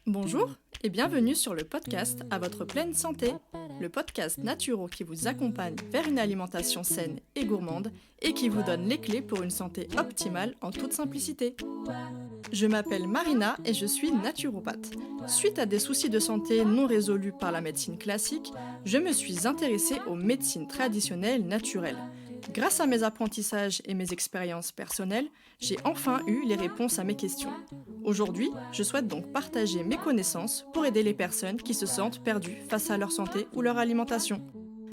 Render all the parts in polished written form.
Bonjour et bienvenue sur le podcast À votre pleine santé, le podcast naturo qui vous accompagne vers une alimentation saine et gourmande et qui vous donne les clés pour une santé optimale en toute simplicité. Je m'appelle Marina et je suis naturopathe. Suite à des soucis de santé non résolus par la médecine classique, je me suis intéressée aux médecines traditionnelles naturelles. Grâce à mes apprentissages et mes expériences personnelles, j'ai enfin eu les réponses à mes questions. Aujourd'hui, je souhaite donc partager mes connaissances pour aider les personnes qui se sentent perdues face à leur santé ou leur alimentation.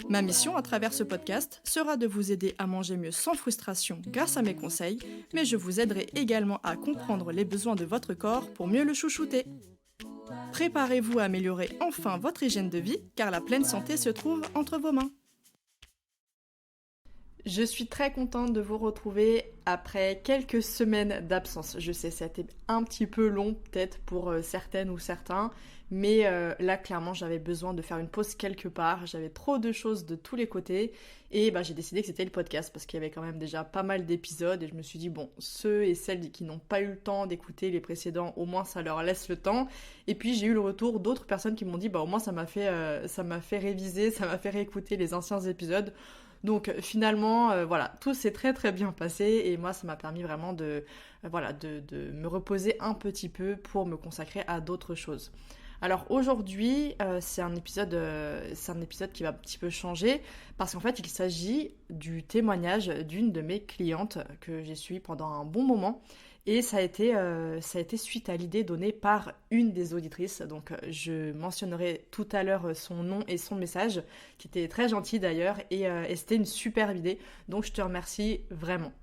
Ma mission à travers ce podcast sera de vous aider à manger mieux sans frustration grâce à mes conseils, mais je vous aiderai également à comprendre les besoins de votre corps pour mieux le chouchouter. Préparez-vous à améliorer enfin votre hygiène de vie, car la pleine santé se trouve entre vos mains. Je suis très contente de vous retrouver après quelques semaines d'absence. Je sais, ça a été un petit peu long peut-être pour certaines ou certains, mais là clairement j'avais besoin de faire une pause quelque part. J'avais trop de choses de tous les côtés et j'ai décidé que c'était le podcast parce qu'il y avait quand même déjà pas mal d'épisodes et je me suis dit bon, ceux et celles qui n'ont pas eu le temps d'écouter les précédents, au moins ça leur laisse le temps. Et puis j'ai eu le retour d'autres personnes qui m'ont dit au moins ça m'a fait réviser, ça m'a fait réécouter les anciens épisodes. Donc finalement, tout s'est très très bien passé et moi ça m'a permis vraiment de me reposer un petit peu pour me consacrer à d'autres choses. Alors aujourd'hui, c'est un épisode qui va un petit peu changer parce qu'en fait il s'agit du témoignage d'une de mes clientes que j'ai suivie pendant un bon moment. Et ça a été suite à l'idée donnée par une des auditrices. Donc je mentionnerai tout à l'heure son nom et son message, qui était très gentil d'ailleurs, et c'était une superbe idée. Donc je te remercie vraiment.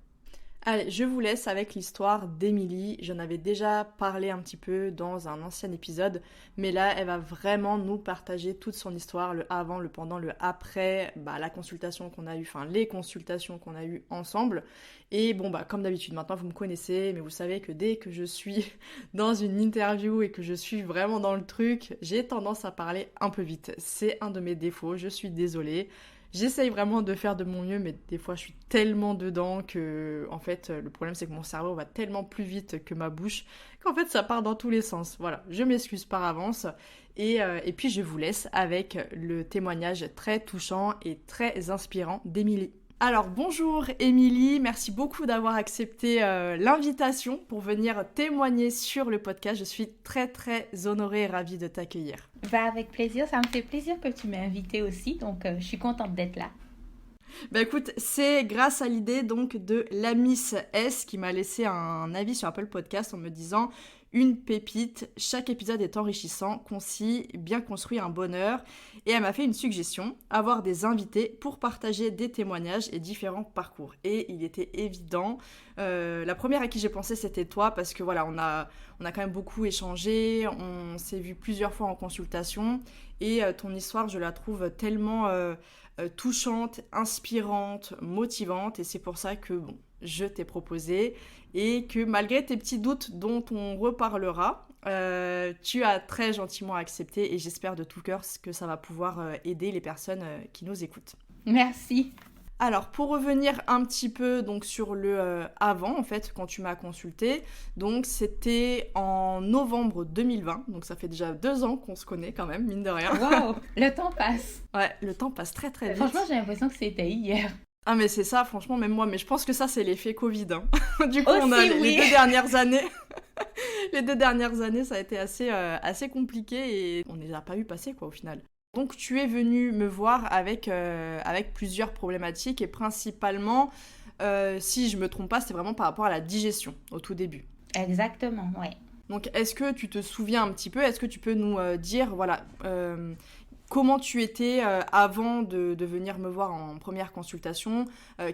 Allez, je vous laisse avec l'histoire d'Émilie. J'en avais déjà parlé un petit peu dans un ancien épisode, mais là, elle va vraiment nous partager toute son histoire, le avant, le pendant, le après, la consultation qu'on a eue, les consultations qu'on a eues ensemble. Et comme d'habitude, maintenant vous me connaissez, mais vous savez que dès que je suis dans une interview et que je suis vraiment dans le truc, j'ai tendance à parler un peu vite. C'est un de mes défauts, je suis désolée. J'essaye vraiment de faire de mon mieux, mais des fois je suis tellement dedans que, en fait, le problème c'est que mon cerveau va tellement plus vite que ma bouche qu'en fait ça part dans tous les sens. Voilà, je m'excuse par avance et puis je vous laisse avec le témoignage très touchant et très inspirant d'Émilie. Alors bonjour Émilie, merci beaucoup d'avoir accepté l'invitation pour venir témoigner sur le podcast. Je suis très très honorée et ravie de t'accueillir. Avec plaisir, ça me fait plaisir que tu m'aies invitée aussi, donc je suis contente d'être là. Écoute, c'est grâce à l'idée donc de la Miss S qui m'a laissé un avis sur Apple Podcast en me disant une pépite, chaque épisode est enrichissant, concis, bien construit, un bonheur. Et elle m'a fait une suggestion, avoir des invités pour partager des témoignages et différents parcours. Et il était évident, la première à qui j'ai pensé c'était toi parce que on a quand même beaucoup échangé, on s'est vu plusieurs fois en consultation et ton histoire je la trouve tellement touchante, inspirante, motivante et c'est pour ça que je t'ai proposé et que malgré tes petits doutes dont on reparlera, tu as très gentiment accepté et j'espère de tout cœur que ça va pouvoir aider les personnes qui nous écoutent. Merci. Alors pour revenir un petit peu donc sur le avant en fait quand tu m'as consulté, donc c'était en novembre 2020, donc ça fait déjà 2 ans qu'on se connaît quand même mine de rien. Waouh, le temps passe. Ouais, le temps passe très très vite. Franchement j'ai l'impression que c'était hier. Ah mais c'est ça, franchement, même moi, mais je pense que ça c'est l'effet Covid. Du coup, aussi, on a oui. les 2 dernières années. Les 2 dernières années, ça a été assez compliqué et on ne les a pas vu passer quoi au final. Donc tu es venu me voir avec plusieurs problématiques et principalement, si je me trompe pas, c'était vraiment par rapport à la digestion au tout début. Exactement, ouais. Donc est-ce que tu te souviens un petit peu, est-ce que tu peux nous dire, comment tu étais avant de venir me voir en première consultation,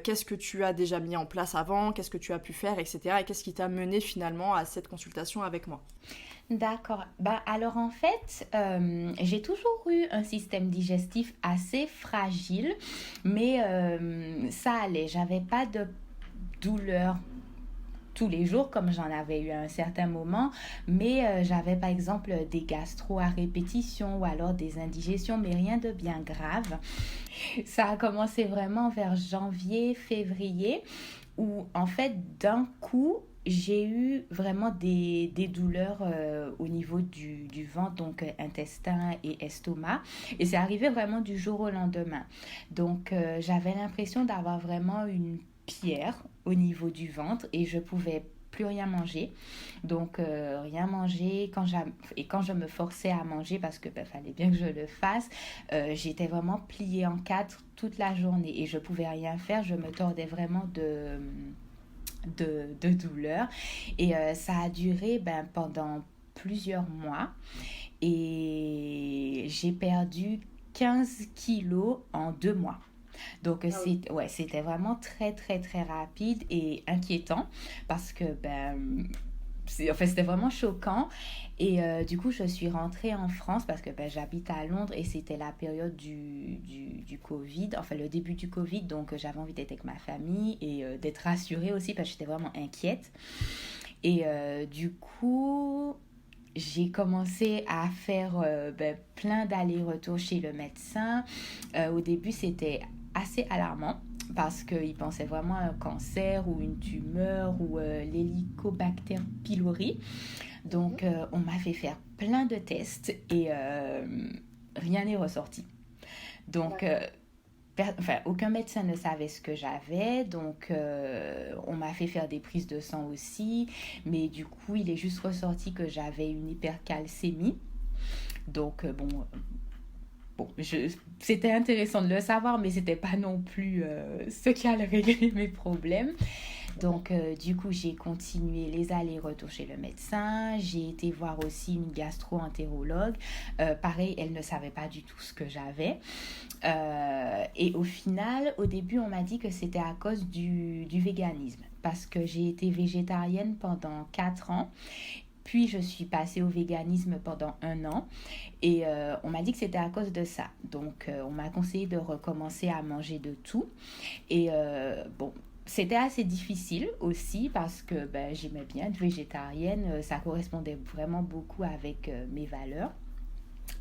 qu'est-ce que tu as déjà mis en place avant, qu'est-ce que tu as pu faire, etc. Et qu'est-ce qui t'a mené finalement à cette consultation avec moi ? D'accord. Alors en fait, j'ai toujours eu un système digestif assez fragile, mais ça allait. J'avais pas de douleur tous les jours comme j'en avais eu à un certain moment, mais j'avais par exemple des gastro à répétition ou alors des indigestions, mais rien de bien grave. Ça a commencé vraiment vers janvier, février, où en fait d'un coup j'ai eu vraiment des douleurs au niveau du ventre, donc intestin et estomac. Et c'est arrivé vraiment du jour au lendemain. Donc j'avais l'impression d'avoir vraiment une pierre au niveau du ventre et je pouvais plus rien manger. Donc rien manger et quand je me forçais à manger parce que fallait bien que je le fasse, j'étais vraiment pliée en quatre toute la journée et je pouvais rien faire, je me tordais vraiment de douleur et ça a duré pendant plusieurs mois et j'ai perdu 15 kilos en 2 mois. Donc, Ah oui. c'était vraiment très, très, très rapide et inquiétant parce que c'était vraiment choquant. Et du coup, je suis rentrée en France parce que j'habite à Londres et c'était la période du Covid, enfin le début du Covid. Donc, j'avais envie d'être avec ma famille et d'être rassurée aussi parce que j'étais vraiment inquiète. Et du coup, j'ai commencé à faire plein d'allers-retours chez le médecin. Au début, c'était assez alarmant parce qu'il pensait vraiment à un cancer ou une tumeur ou l'hélicobacter pylori. Donc, on m'a fait faire plein de tests et rien n'est ressorti. Donc, D'accord. aucun médecin ne savait ce que j'avais, donc on m'a fait faire des prises de sang aussi, mais du coup, il est juste ressorti que j'avais une hypercalcémie. Donc, c'était intéressant de le savoir, mais c'était pas non plus ce qui allait régler mes problèmes. Donc, du coup, j'ai continué les allers-retours chez le médecin. J'ai été voir aussi une gastro-entérologue. Pareil, elle ne savait pas du tout ce que j'avais. Et au final, au début, on m'a dit que c'était à cause du véganisme. Parce que j'ai été végétarienne pendant 4 ans. Puis, je suis passée au véganisme pendant 1 an. Et on m'a dit que c'était à cause de ça. Donc, on m'a conseillé de recommencer à manger de tout. Et c'était assez difficile aussi parce que j'aimais bien être végétarienne, ça correspondait vraiment beaucoup avec mes valeurs.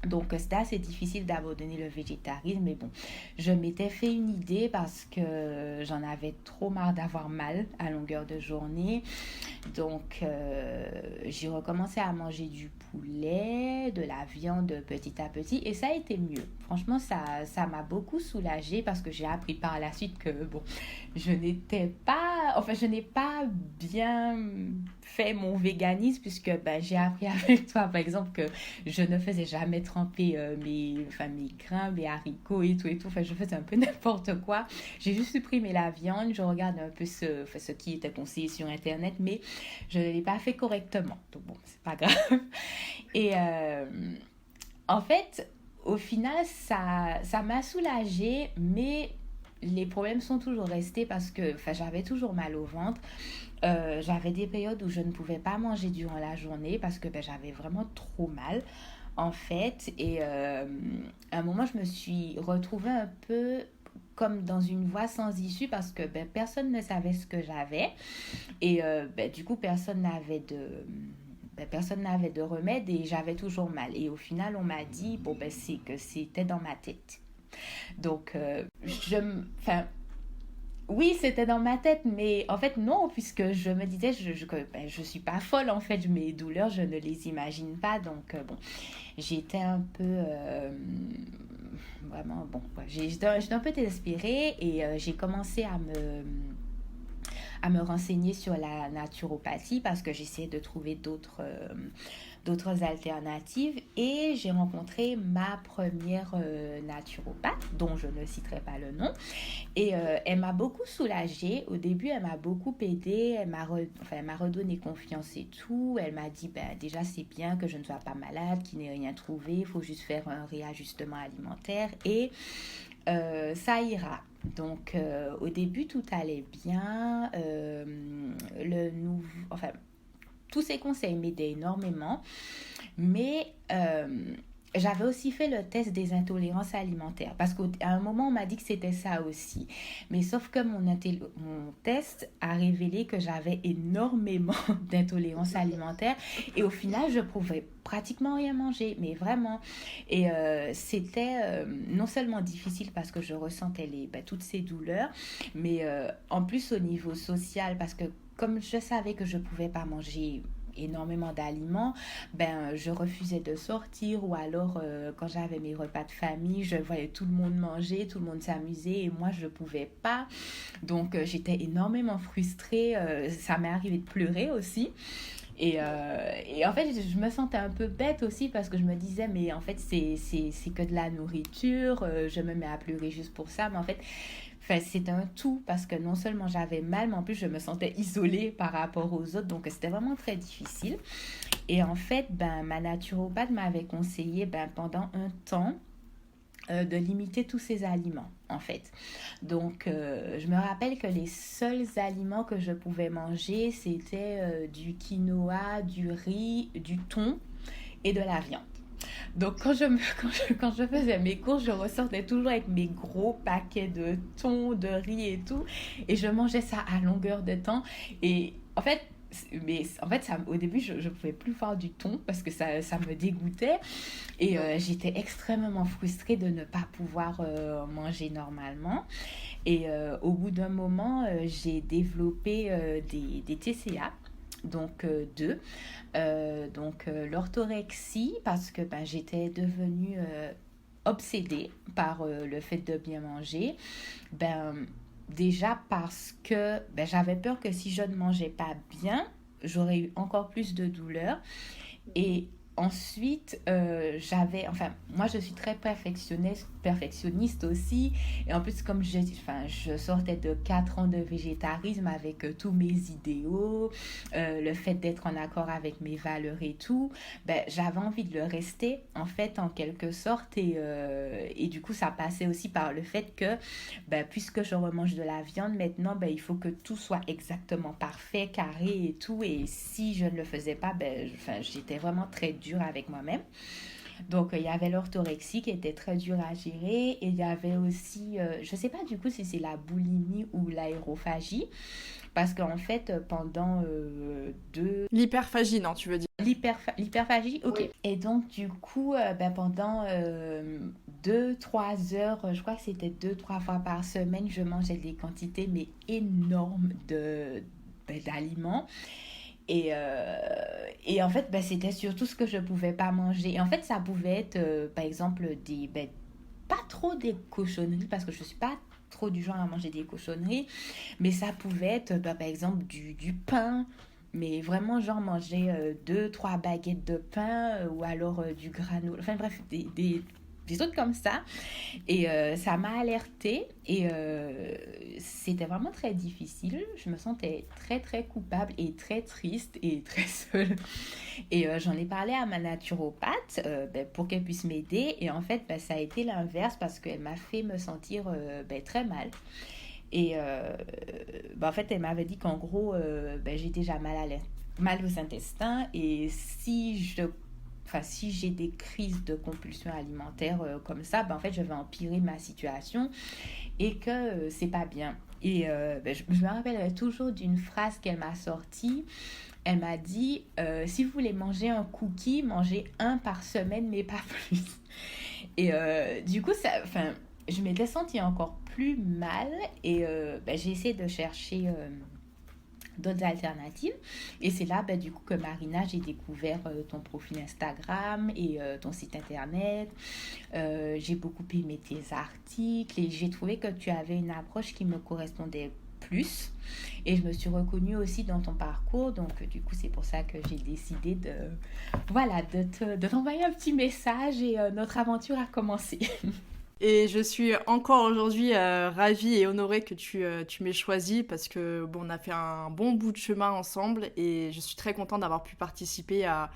Donc, c'était assez difficile d'abandonner le végétarisme, mais bon, je m'étais fait une idée parce que j'en avais trop marre d'avoir mal à longueur de journée. Donc, j'ai recommencé à manger du poulet, de la viande petit à petit et ça a été mieux. Franchement, ça m'a beaucoup soulagée parce que j'ai appris par la suite que, bon, je n'ai pas bien fait mon véganisme puisque j'ai appris avec toi, par exemple, que je ne faisais jamais tremper mes grains, mes haricots et tout et tout. Enfin, je faisais un peu n'importe quoi. J'ai juste supprimé la viande, je regarde un peu ce qui était conseillé sur Internet, mais je ne l'ai pas fait correctement. Donc bon, c'est pas grave. Et en fait, au final, ça m'a soulagée, mais les problèmes sont toujours restés parce que j'avais toujours mal au ventre. J'avais des périodes où je ne pouvais pas manger durant la journée parce que j'avais vraiment trop mal en fait. Et à un moment, je me suis retrouvée un peu comme dans une voie sans issue parce que personne ne savait ce que j'avais et du coup personne n'avait de remède et j'avais toujours mal et au final on m'a dit c'est que c'était dans ma tête. Donc oui, c'était dans ma tête, mais en fait, non, puisque je me disais, je suis pas folle, en fait, mes douleurs, je ne les imagine pas, donc bon, j'étais un peu, vraiment, bon, ouais, j'étais un peu désespérée et j'ai commencé à me renseigner sur la naturopathie parce que j'essayais de trouver d'autres alternatives et j'ai rencontré ma première naturopathe dont je ne citerai pas le nom et elle m'a beaucoup soulagée. Au début, elle m'a beaucoup aidée, elle m'a redonné confiance et tout. Elle m'a dit déjà c'est bien que je ne sois pas malade, qu'il n'ait rien trouvé, il faut juste faire un réajustement alimentaire et ça ira. Donc au début tout allait bien, tous ces conseils m'aidaient énormément, mais j'avais aussi fait le test des intolérances alimentaires parce qu'à un moment, on m'a dit que c'était ça aussi. Mais sauf que mon test a révélé que j'avais énormément d'intolérances alimentaires et au final, je pouvais pratiquement rien manger, mais vraiment. Et c'était non seulement difficile parce que je ressentais toutes ces douleurs, mais en plus au niveau social parce que comme je savais que je pouvais pas manger énormément d'aliments, je refusais de sortir ou alors quand j'avais mes repas de famille, je voyais tout le monde manger, tout le monde s'amuser et moi je pouvais pas. Donc j'étais énormément frustrée, ça m'est arrivé de pleurer aussi. Et en fait, je me sentais un peu bête aussi parce que je me disais, mais en fait, c'est que de la nourriture, je me mets à pleurer juste pour ça, mais en fait, enfin, c'est un tout parce que non seulement j'avais mal, mais en plus je me sentais isolée par rapport aux autres, donc c'était vraiment très difficile. Et en fait, ma naturopathe m'avait conseillé pendant un temps de limiter tous ces aliments en fait. Donc je me rappelle que les seuls aliments que je pouvais manger c'était du quinoa, du riz, du thon et de la viande. Donc quand je faisais mes courses, je ressortais toujours avec mes gros paquets de thon, de riz et tout. Et je mangeais ça à longueur de temps. Et en fait au début, je ne pouvais plus faire du thon parce que ça me dégoûtait. Et j'étais extrêmement frustrée de ne pas pouvoir manger normalement. Et au bout d'un moment, j'ai développé des TCA donc deux. L'orthorexie, parce que j'étais devenue obsédée par le fait de bien manger. Déjà parce que j'avais peur que si je ne mangeais pas bien, j'aurais eu encore plus de douleur. Et ensuite, moi je suis très perfectionniste aussi. Et en plus, comme je sortais de 4 ans de végétarisme avec tous mes idéaux, le fait d'être en accord avec mes valeurs et tout, j'avais envie de le rester en fait en quelque sorte. Et du coup, ça passait aussi par le fait que puisque je remange de la viande maintenant, il faut que tout soit exactement parfait, carré et tout. Et si je ne le faisais pas, j'étais vraiment très dure avec moi-même. Donc, il y avait l'orthorexie qui était très dure à gérer. Et il y avait aussi, je ne sais pas du coup si c'est la boulimie ou l'aérophagie. Parce qu'en fait, pendant L'hyperphagie, non, tu veux dire? L'hyperphagie, ok. Oui. Et donc, du coup, pendant 2-3 heures, je crois que c'était 2-3 fois par semaine, je mangeais des quantités mais énormes d'aliments. Et en fait, c'était surtout ce que je pouvais pas manger. Et en fait, ça pouvait être, par exemple, pas trop des cochonneries, parce que je suis pas trop du genre à manger des cochonneries, mais ça pouvait être, par exemple, du pain, mais vraiment, genre, manger 2-3 baguettes de pain, ou alors du granola, enfin bref, des trucs comme ça. Et ça m'a alertée et c'était vraiment très difficile. Je me sentais très très coupable et très triste et très seule. Et j'en ai parlé à ma naturopathe pour qu'elle puisse m'aider. Et en fait, ça a été l'inverse parce qu'elle m'a fait me sentir très mal. Et en fait, elle m'avait dit qu'en gros, j'ai déjà mal aux intestins. Et si j'ai des crises de compulsion alimentaire comme ça, en fait, je vais empirer ma situation et que c'est pas bien. Et je me rappellerai toujours d'une phrase qu'elle m'a sortie. Elle m'a dit, si vous voulez manger un cookie, mangez un par semaine, mais pas plus. Et du coup, je m'étais sentie encore plus mal et j'ai essayé de chercher d'autres alternatives. Et c'est là, du coup, que Marina, j'ai découvert ton profil Instagram et ton site internet. J'ai beaucoup aimé tes articles et j'ai trouvé que tu avais une approche qui me correspondait plus. Et je me suis reconnue aussi dans ton parcours. Donc, du coup, c'est pour ça que j'ai décidé de t'envoyer un petit message et notre aventure a commencé. Et je suis encore aujourd'hui ravie et honorée que tu m'aies choisi parce que bon, on a fait un bon bout de chemin ensemble et je suis très contente d'avoir pu participer à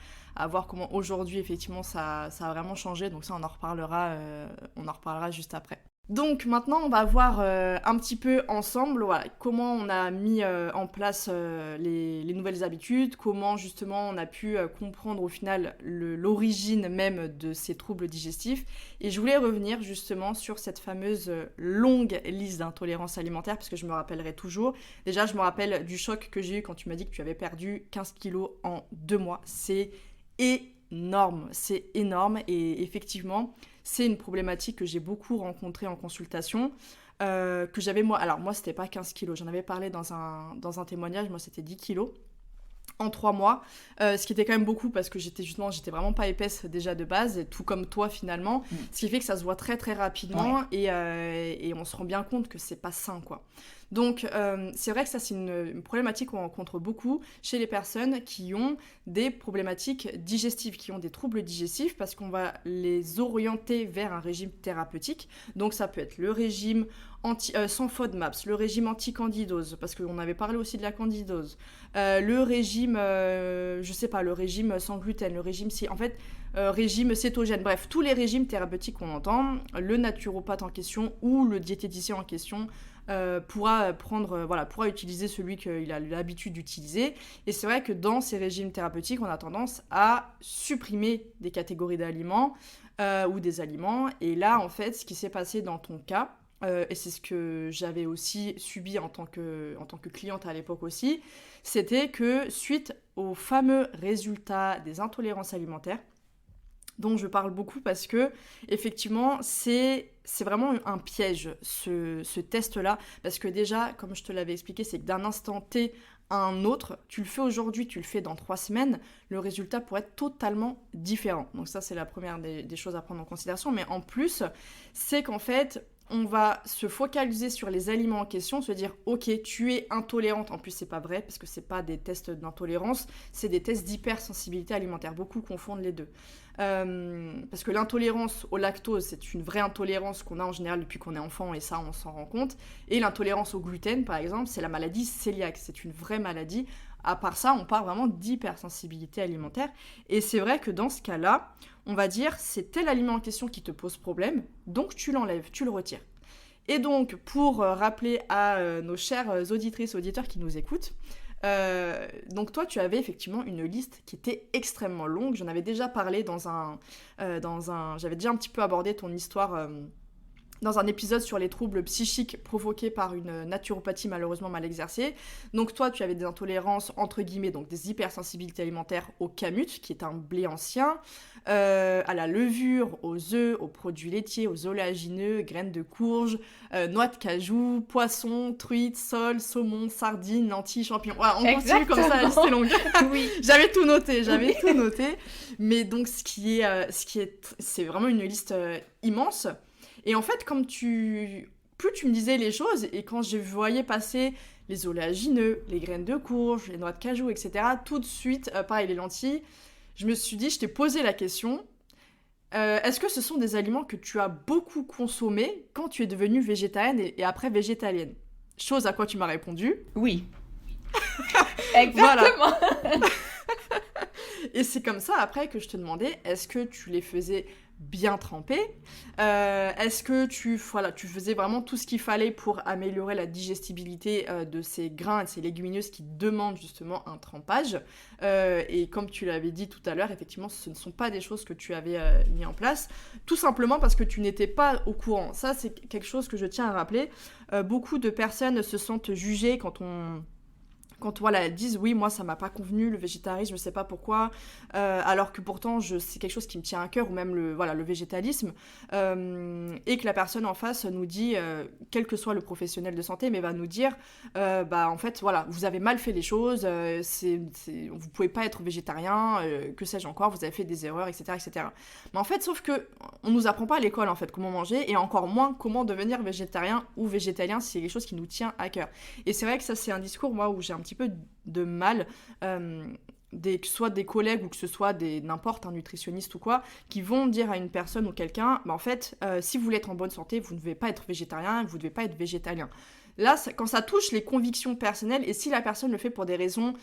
voir comment aujourd'hui effectivement ça a vraiment changé. Donc ça, on en reparlera juste après. Donc maintenant, on va voir un petit peu ensemble voilà, comment on a mis en place les nouvelles habitudes, comment justement on a pu comprendre au final l'origine même de ces troubles digestifs. Et je voulais revenir justement sur cette fameuse longue liste d'intolérances alimentaires, parce que je me rappellerai toujours. Déjà, je me rappelle du choc que j'ai eu quand tu m'as dit que tu avais perdu 15 kilos en 2 mois. C'est énorme et effectivement, c'est une problématique que j'ai beaucoup rencontrée en consultation, que j'avais moi. Alors moi, c'était pas 15 kilos, j'en avais parlé dans un témoignage, moi c'était 10 kilos en 3 mois, ce qui était quand même beaucoup parce que j'étais vraiment pas épaisse déjà de base, et tout comme toi finalement, ce qui fait que ça se voit très très rapidement et on se rend bien compte que c'est pas sain quoi. Donc c'est vrai que ça c'est une problématique qu'on rencontre beaucoup chez les personnes qui ont des problématiques digestives, qui ont des troubles digestifs parce qu'on va les orienter vers un régime thérapeutique. Donc ça peut être le régime sans FODMAPs, le régime anti-candidose, parce qu'on avait parlé aussi de la candidose, le régime, je sais pas, le régime sans gluten, le régime régime cétogène, bref, tous les régimes thérapeutiques qu'on entend, le naturopathe en question ou le diététicien en question pourra utiliser celui qu'il a l'habitude d'utiliser. Et c'est vrai que dans ces régimes thérapeutiques, on a tendance à supprimer des catégories d'aliments ou des aliments. Et là, en fait, ce qui s'est passé dans ton cas, et c'est ce que j'avais aussi subi en tant que cliente à l'époque aussi, c'était que suite aux fameux résultats des intolérances alimentaires, dont je parle beaucoup parce que effectivement c'est vraiment un piège ce test-là, parce que déjà, comme je te l'avais expliqué, c'est que d'un instant T à un autre, tu le fais aujourd'hui, tu le fais dans 3 semaines, le résultat pourrait être totalement différent. Donc ça, c'est la première des choses à prendre en considération, mais en plus, c'est qu'en fait, on va se focaliser sur les aliments en question, se dire ok, tu es intolérante. En plus, c'est pas vrai parce que c'est pas des tests d'intolérance, c'est des tests d'hypersensibilité alimentaire. Beaucoup confondent les deux. Parce que l'intolérance au lactose, c'est une vraie intolérance qu'on a en général depuis qu'on est enfant et ça, on s'en rend compte. Et l'intolérance au gluten, par exemple, c'est la maladie cœliaque. C'est une vraie maladie. À part ça, on parle vraiment d'hypersensibilité alimentaire. Et c'est vrai que dans ce cas-là, on va dire c'est tel aliment en question qui te pose problème, donc tu l'enlèves, tu le retires. Et donc, pour rappeler à nos chères auditrices, auditeurs qui nous écoutent, donc toi, tu avais effectivement une liste qui était extrêmement longue. J'en avais déjà parlé j'avais déjà un petit peu abordé ton histoire dans un épisode sur les troubles psychiques provoqués par une naturopathie malheureusement mal exercée. Donc toi, tu avais des intolérances, entre guillemets, donc des hypersensibilités alimentaires au kamut, qui est un blé ancien, à la levure, aux œufs, aux produits laitiers, aux oléagineux, graines de courge, noix de cajou, poisson, truite, sole, saumon, sardines, lentilles, champignons. Voilà, on continue comme ça, la liste est longue. Oui. J'avais tout noté. Mais donc, c'est vraiment une liste immense. Et en fait, plus tu me disais les choses, et quand je voyais passer les oléagineux, les graines de courge, les noix de cajou, etc., tout de suite, pareil, les lentilles, je me suis dit, je t'ai posé la question, est-ce que ce sont des aliments que tu as beaucoup consommés quand tu es devenue végétarienne et après végétalienne? Chose à quoi tu m'as répondu. Oui. Exactement. Voilà. Et c'est comme ça, après, que je te demandais, est-ce que tu les faisais bien trempés? Est-ce que tu faisais vraiment tout ce qu'il fallait pour améliorer la digestibilité de ces grains et de ces légumineuses qui demandent justement un trempage? Et comme tu l'avais dit tout à l'heure, effectivement, ce ne sont pas des choses que tu avais mis en place, tout simplement parce que tu n'étais pas au courant. Ça, c'est quelque chose que je tiens à rappeler. Beaucoup de personnes se sentent jugées quand voilà, elles disent oui, moi ça m'a pas convenu le végétarisme, je sais pas pourquoi, alors que pourtant c'est quelque chose qui me tient à cœur, ou même le végétalisme, et que la personne en face nous dit, quel que soit le professionnel de santé, mais va nous dire en fait voilà, vous avez mal fait les choses, vous pouvez pas être végétarien, que sais-je encore, vous avez fait des erreurs, etc. Mais en fait, sauf que on nous apprend pas à l'école en fait comment manger, et encore moins comment devenir végétarien ou végétalien si c'est quelque chose qui nous tient à cœur. Et c'est vrai que ça, c'est un discours, moi, où j'ai un petit peu de mal, que ce soit des collègues ou que ce soit n'importe un nutritionniste ou quoi, qui vont dire à une personne ou quelqu'un, en fait, si vous voulez être en bonne santé, vous ne devez pas être végétarien, vous ne devez pas être végétalien. Là, quand ça touche les convictions personnelles, et si la personne le fait pour des raisons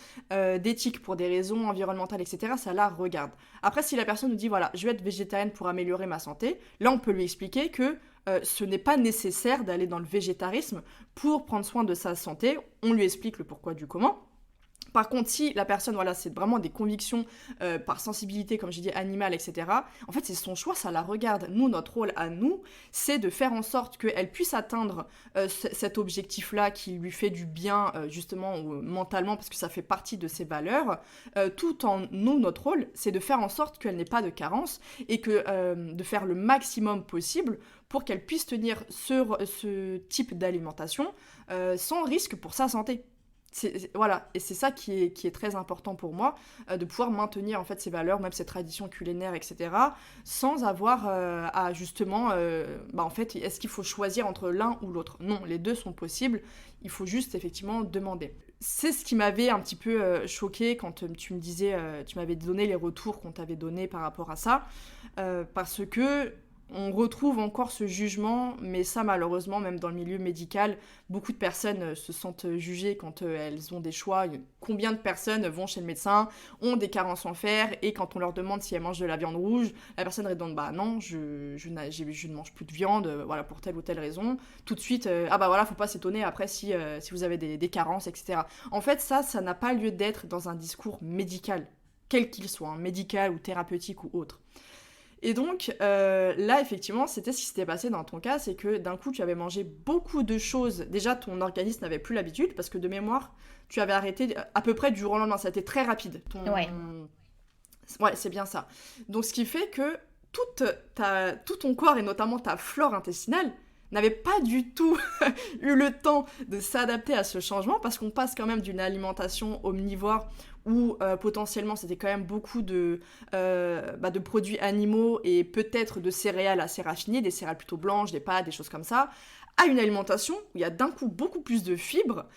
d'éthique, pour des raisons environnementales, etc., ça la regarde. Après, si la personne nous dit, voilà, je vais être végétarienne pour améliorer ma santé, là, on peut lui expliquer que ce n'est pas nécessaire d'aller dans le végétarisme pour prendre soin de sa santé. On lui explique le pourquoi du comment. Par contre, si la personne, voilà, c'est vraiment des convictions par sensibilité, comme j'ai dit, animale, etc., en fait, c'est son choix, ça la regarde. Nous, notre rôle à nous, c'est de faire en sorte qu'elle puisse atteindre cet objectif-là qui lui fait du bien, justement, mentalement, parce que ça fait partie de ses valeurs, tout en nous, notre rôle, c'est de faire en sorte qu'elle n'ait pas de carence et de faire le maximum possible pour qu'elle puisse tenir ce type d'alimentation sans risque pour sa santé. Voilà, et c'est ça qui est très important pour moi, de pouvoir maintenir en fait ces valeurs, même ces traditions culinaires, etc., sans avoir à justement, en fait, est-ce qu'il faut choisir entre l'un ou l'autre? Non, les deux sont possibles, il faut juste effectivement demander. C'est ce qui m'avait un petit peu choquée quand tu me disais, tu m'avais donné les retours qu'on t'avait donnés par rapport à ça, parce que on retrouve encore ce jugement, mais ça malheureusement, même dans le milieu médical, beaucoup de personnes se sentent jugées quand elles ont des choix. Combien de personnes vont chez le médecin, ont des carences en fer, et quand on leur demande si elles mangent de la viande rouge, la personne répond bah non, je ne mange plus de viande, voilà, pour telle ou telle raison. Tout de suite, ah bah voilà, faut pas s'étonner après si vous avez des carences, etc. En fait, ça n'a pas lieu d'être dans un discours médical, quel qu'il soit, hein, médical ou thérapeutique ou autre. Et donc, là, effectivement, c'était ce qui s'était passé dans ton cas, c'est que d'un coup, tu avais mangé beaucoup de choses. Déjà, ton organisme n'avait plus l'habitude, parce que de mémoire, tu avais arrêté à peu près du jour au lendemain. Ça a été très rapide. Ouais. Ouais, c'est bien ça. Donc, ce qui fait que tout ton corps, et notamment ta flore intestinale, n'avait pas du tout eu le temps de s'adapter à ce changement, parce qu'on passe quand même d'une alimentation omnivore où potentiellement c'était quand même beaucoup de produits animaux et peut-être de céréales assez raffinées, des céréales plutôt blanches, des pâtes, des choses comme ça, à une alimentation où il y a d'un coup beaucoup plus de fibres,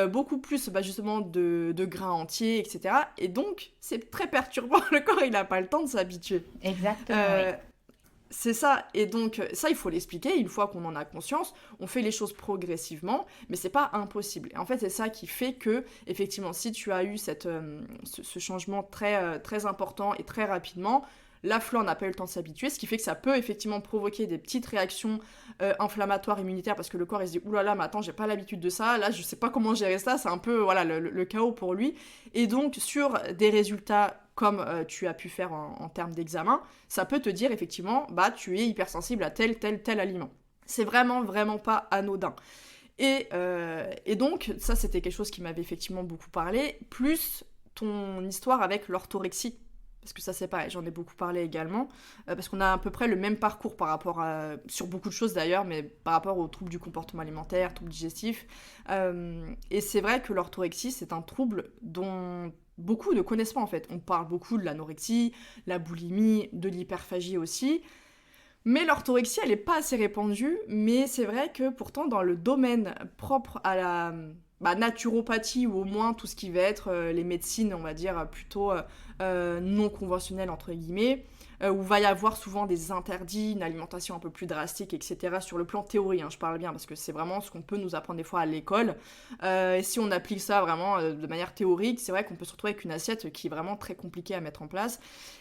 beaucoup plus justement de grains entiers, etc. Et donc c'est très perturbant, le corps il n'a pas le temps de s'habituer. Exactement, oui. C'est ça, et donc ça il faut l'expliquer, une fois qu'on en a conscience, on fait les choses progressivement, mais c'est pas impossible. Et en fait c'est ça qui fait que, effectivement, si tu as eu ce changement très, très important et très rapidement, la flore n'a pas eu le temps de s'habituer, ce qui fait que ça peut effectivement provoquer des petites réactions inflammatoires, immunitaires, parce que le corps il se dit oulala, mais attends, j'ai pas l'habitude de ça, là je sais pas comment gérer ça, c'est un peu voilà, le chaos pour lui. Et donc sur des résultats comme tu as pu faire en termes d'examen, ça peut te dire effectivement, bah tu es hypersensible à tel aliment. C'est vraiment, vraiment pas anodin. Et donc, ça c'était quelque chose qui m'avait effectivement beaucoup parlé, plus ton histoire avec l'orthorexie. Parce que ça c'est pareil, j'en ai beaucoup parlé également, parce qu'on a à peu près le même parcours sur beaucoup de choses d'ailleurs, mais par rapport aux troubles du comportement alimentaire, troubles digestifs. Et c'est vrai que l'orthorexie, c'est un trouble dont beaucoup ne connaissent pas en fait. On parle beaucoup de l'anorexie, la boulimie, de l'hyperphagie aussi, mais l'orthorexie, elle n'est pas assez répandue, mais c'est vrai que pourtant dans le domaine propre à la naturopathie, ou au moins tout ce qui va être les médecines, on va dire, plutôt non conventionnelles, entre guillemets, où va y avoir souvent des interdits, une alimentation un peu plus drastique, etc. Sur le plan théorie, hein, je parle bien, parce que c'est vraiment ce qu'on peut nous apprendre des fois à l'école. Et si on applique ça vraiment de manière théorique, c'est vrai qu'on peut se retrouver avec une assiette qui est vraiment très compliquée à mettre en place.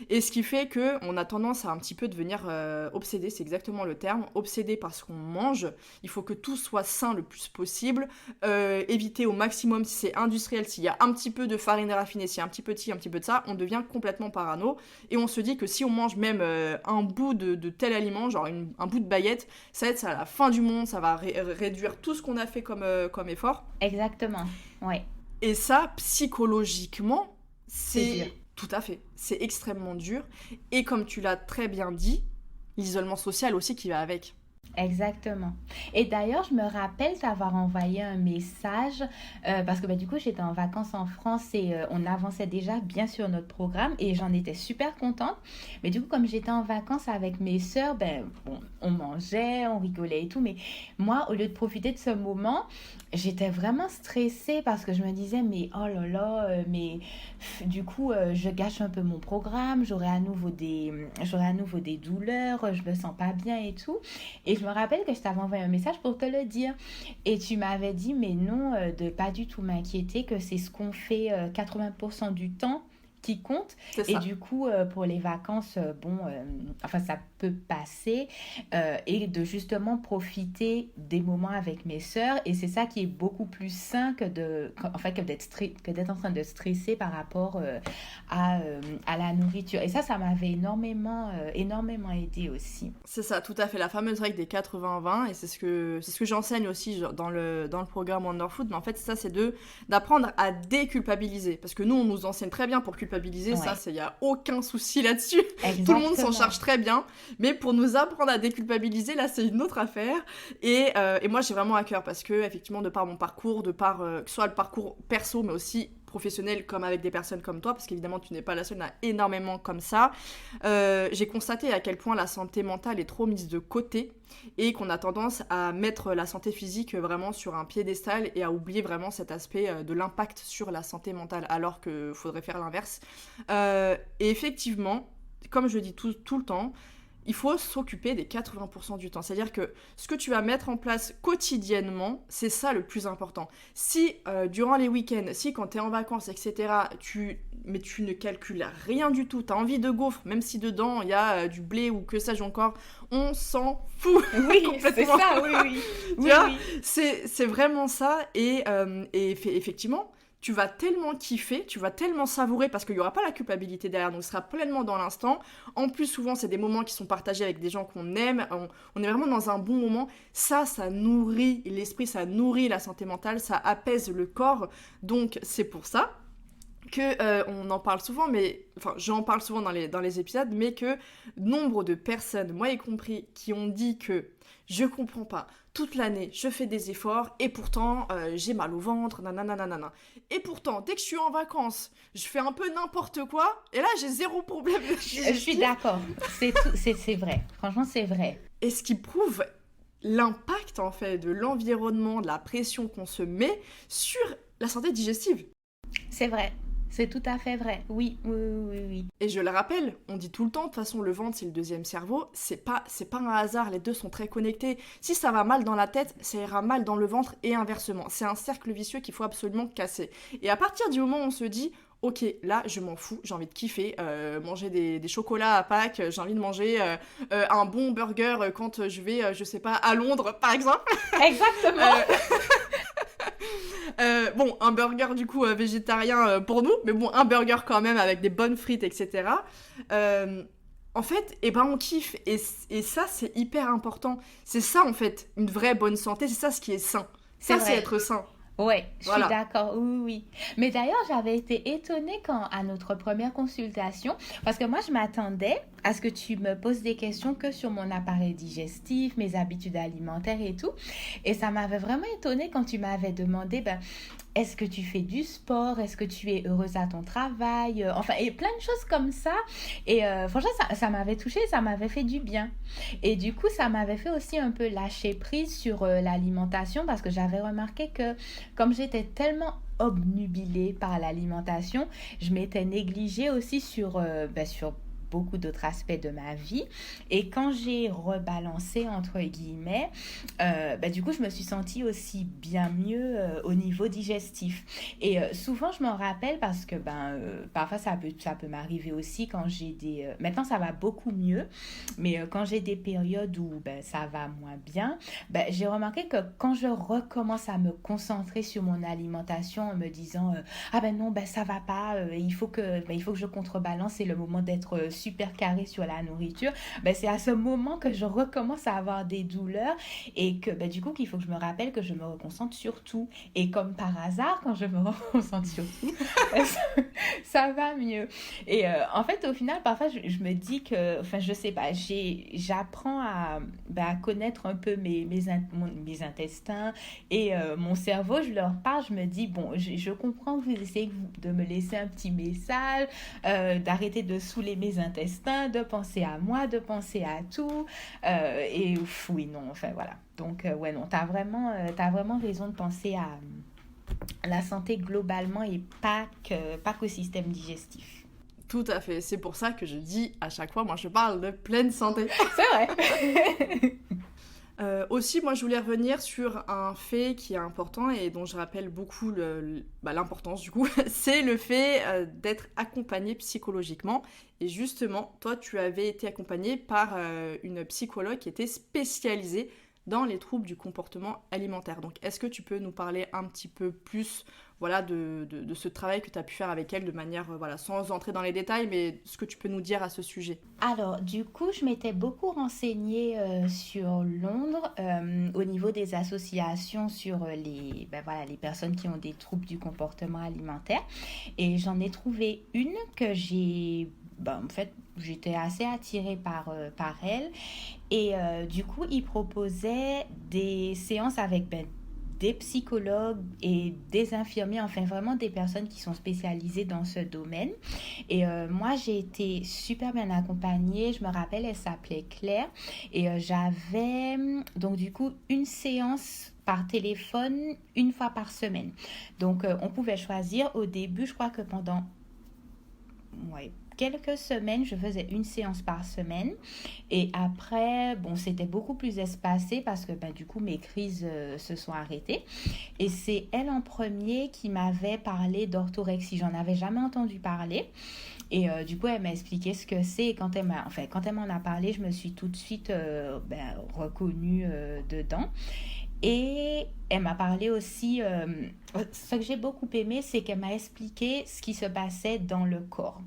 Et ce qui fait qu'on a tendance à un petit peu devenir obsédé, c'est exactement le terme, obsédé par ce qu'on mange. Il faut que tout soit sain le plus possible, éviter au maximum si c'est industriel, s'il y a un petit peu de farine raffinée, s'il y a un petit peu de ci, un petit peu de ça, on devient complètement parano. Et on se dit que si on mange même un bout de tel aliment, genre un bout de baguette, ça va être à la fin du monde, ça va réduire tout ce qu'on a fait comme effort. Exactement, ouais. Et ça, psychologiquement, C'est dur. tout à fait, c'est extrêmement dur. Et comme tu l'as très bien dit, l'isolement social aussi qui va avec. Exactement. Et d'ailleurs, je me rappelle t'avoir envoyé un message parce que du coup, j'étais en vacances en France et on avançait déjà bien sur notre programme et j'en étais super contente. Mais du coup, comme j'étais en vacances avec mes sœurs, on mangeait, on rigolait et tout. Mais moi, au lieu de profiter de ce moment, j'étais vraiment stressée parce que je me disais, mais oh là là, du coup, je gâche un peu mon programme, j'aurai à nouveau des douleurs, je me sens pas bien et tout. Et je me rappelle que je t'avais envoyé un message pour te le dire. Et tu m'avais dit, mais non, de pas du tout m'inquiéter, que c'est ce qu'on fait 80% du temps qui compte. C'est Et ça. du coup, pour les vacances, peut passer et de justement profiter des moments avec mes sœurs. Et c'est ça qui est beaucoup plus sain que d'être en train de stresser par rapport à la nourriture. Et ça m'avait énormément aidé aussi. C'est ça, tout à fait, la fameuse règle des 80-20, et c'est ce que j'enseigne aussi dans le programme Wonder Food, mais en fait, ça, c'est d'apprendre à déculpabiliser. Parce que nous, on nous enseigne très bien pour culpabiliser, ouais. Ça, il n'y a aucun souci là-dessus. Exactement. Tout le monde s'en charge très bien. Mais pour nous apprendre à déculpabiliser, là, c'est une autre affaire. Et moi, j'ai vraiment à cœur parce que, effectivement, de par mon parcours, que ce soit le parcours perso, mais aussi professionnel, comme avec des personnes comme toi, parce qu'évidemment, tu n'es pas la seule, il y en a énormément comme ça. J'ai constaté à quel point la santé mentale est trop mise de côté et qu'on a tendance à mettre la santé physique vraiment sur un piédestal et à oublier vraiment cet aspect de l'impact sur la santé mentale, alors qu'il faudrait faire l'inverse. Et effectivement, comme je dis tout le temps, il faut s'occuper des 80% du temps. C'est-à-dire que ce que tu vas mettre en place quotidiennement, c'est ça le plus important. Si durant les week-ends, si quand tu es en vacances, etc., tu ne calcules rien du tout, tu as envie de gaufres, même si dedans il y a du blé ou que sais-je encore, on s'en fout. Oui, complètement. C'est ça, oui. Tu vois, c'est vraiment ça. Et effectivement, tu vas tellement kiffer, tu vas tellement savourer parce qu'il n'y aura pas la culpabilité derrière, donc tu seras pleinement dans l'instant. En plus, souvent, c'est des moments qui sont partagés avec des gens qu'on aime, on est vraiment dans un bon moment. Ça nourrit l'esprit, ça nourrit la santé mentale, ça apaise le corps. Donc, c'est pour ça que on en parle souvent, j'en parle souvent dans les épisodes, mais que nombre de personnes, moi y compris, qui ont dit que je comprends pas, toute l'année je fais des efforts et pourtant j'ai mal au ventre, nanana. Et pourtant, dès que je suis en vacances, je fais un peu n'importe quoi et là j'ai zéro problème. Je suis d'accord, c'est vrai, franchement c'est vrai. Et ce qui prouve l'impact en fait de l'environnement, de la pression qu'on se met sur la santé digestive. C'est vrai. C'est tout à fait vrai, oui. Et je le rappelle, on dit tout le temps, de toute façon, le ventre, c'est le deuxième cerveau, c'est pas un hasard, les deux sont très connectés. Si ça va mal dans la tête, ça ira mal dans le ventre et inversement. C'est un cercle vicieux qu'il faut absolument casser. Et à partir du moment où on se dit, ok, là, je m'en fous, j'ai envie de kiffer, manger des chocolats à Pâques, j'ai envie de manger un bon burger quand je vais, je sais pas, à Londres, par exemple. Exactement. Bon, un burger du coup végétarien pour nous, mais bon, un burger quand même avec des bonnes frites, etc. En fait, on kiffe. Et ça, c'est hyper important. C'est ça, en fait, une vraie bonne santé. C'est ça ce qui est sain. C'est être sain. Ouais, je suis d'accord, oui. Mais d'ailleurs, j'avais été étonnée à notre première consultation, parce que moi, je m'attendais à ce que tu me poses des questions que sur mon appareil digestif, mes habitudes alimentaires et tout. Et ça m'avait vraiment étonnée quand tu m'avais demandé, est-ce que tu fais du sport? Est-ce que tu es heureuse à ton travail? Enfin, et plein de choses comme ça. Et franchement, ça m'avait touchée, ça m'avait fait du bien. Et du coup, ça m'avait fait aussi un peu lâcher prise sur l'alimentation, parce que j'avais remarqué que comme j'étais tellement obnubilée par l'alimentation, je m'étais négligée aussi sur beaucoup d'autres aspects de ma vie. Et quand j'ai rebalancé, entre guillemets, du coup, je me suis sentie aussi bien mieux au niveau digestif. Et souvent, je m'en rappelle parce que parfois, ça peut m'arriver aussi quand j'ai des... maintenant, ça va beaucoup mieux, mais quand j'ai des périodes où ça va moins bien, j'ai remarqué que quand je recommence à me concentrer sur mon alimentation en me disant non, ça va pas, il faut que je contrebalance, c'est le moment d'être super carré sur la nourriture, c'est à ce moment que je recommence à avoir des douleurs et que du coup qu'il faut que je me rappelle que je me reconcentre sur tout. Et comme par hasard, quand je me reconcentre sur tout, ça va mieux. Et en fait, au final, parfois, je me dis que, je sais pas, j'apprends à connaître un peu mes intestins et mon cerveau. Je leur parle, je me dis, bon, je comprends que vous essayez de me laisser un petit message, d'arrêter de saouler mes intestins, de penser à moi, de penser à tout. Voilà. Donc, non, t'as vraiment raison de penser à la santé globalement et pas qu'au système digestif. Tout à fait, c'est pour ça que je dis à chaque fois, moi je parle de pleine santé. C'est vrai. Aussi, moi, je voulais revenir sur un fait qui est important et dont je rappelle beaucoup l'importance du coup, c'est le fait d'être accompagné psychologiquement. Et justement, toi, tu avais été accompagné par une psychologue qui était spécialisée dans les troubles du comportement alimentaire. Donc, est-ce que tu peux nous parler un petit peu plus, voilà, de ce travail que tu as pu faire avec elle de manière, voilà, sans entrer dans les détails, mais ce que tu peux nous dire à ce sujet? Alors, du coup, je m'étais beaucoup renseignée sur Londres au niveau des associations sur les personnes qui ont des troubles du comportement alimentaire. Et j'en ai trouvé une que en fait, j'étais assez attirée par elle. Et du coup, ils proposaient des séances avec des psychologues et des infirmiers, enfin vraiment des personnes qui sont spécialisées dans ce domaine. Et moi, j'ai été super bien accompagnée. Je me rappelle, elle s'appelait Claire. Et j'avais donc du coup une séance par téléphone une fois par semaine. Donc, on pouvait choisir au début, je crois que pendant ouais, quelques semaines, je faisais une séance par semaine. Et après, bon, c'était beaucoup plus espacé parce que du coup, mes crises se sont arrêtées. Et c'est elle en premier qui m'avait parlé d'orthorexie. J'en avais jamais entendu parler. Et du coup, elle m'a expliqué ce que c'est. Et quand elle m'en a parlé, je me suis tout de suite reconnue dedans. Et elle m'a parlé aussi, ce que j'ai beaucoup aimé, c'est qu'elle m'a expliqué ce qui se passait dans le corps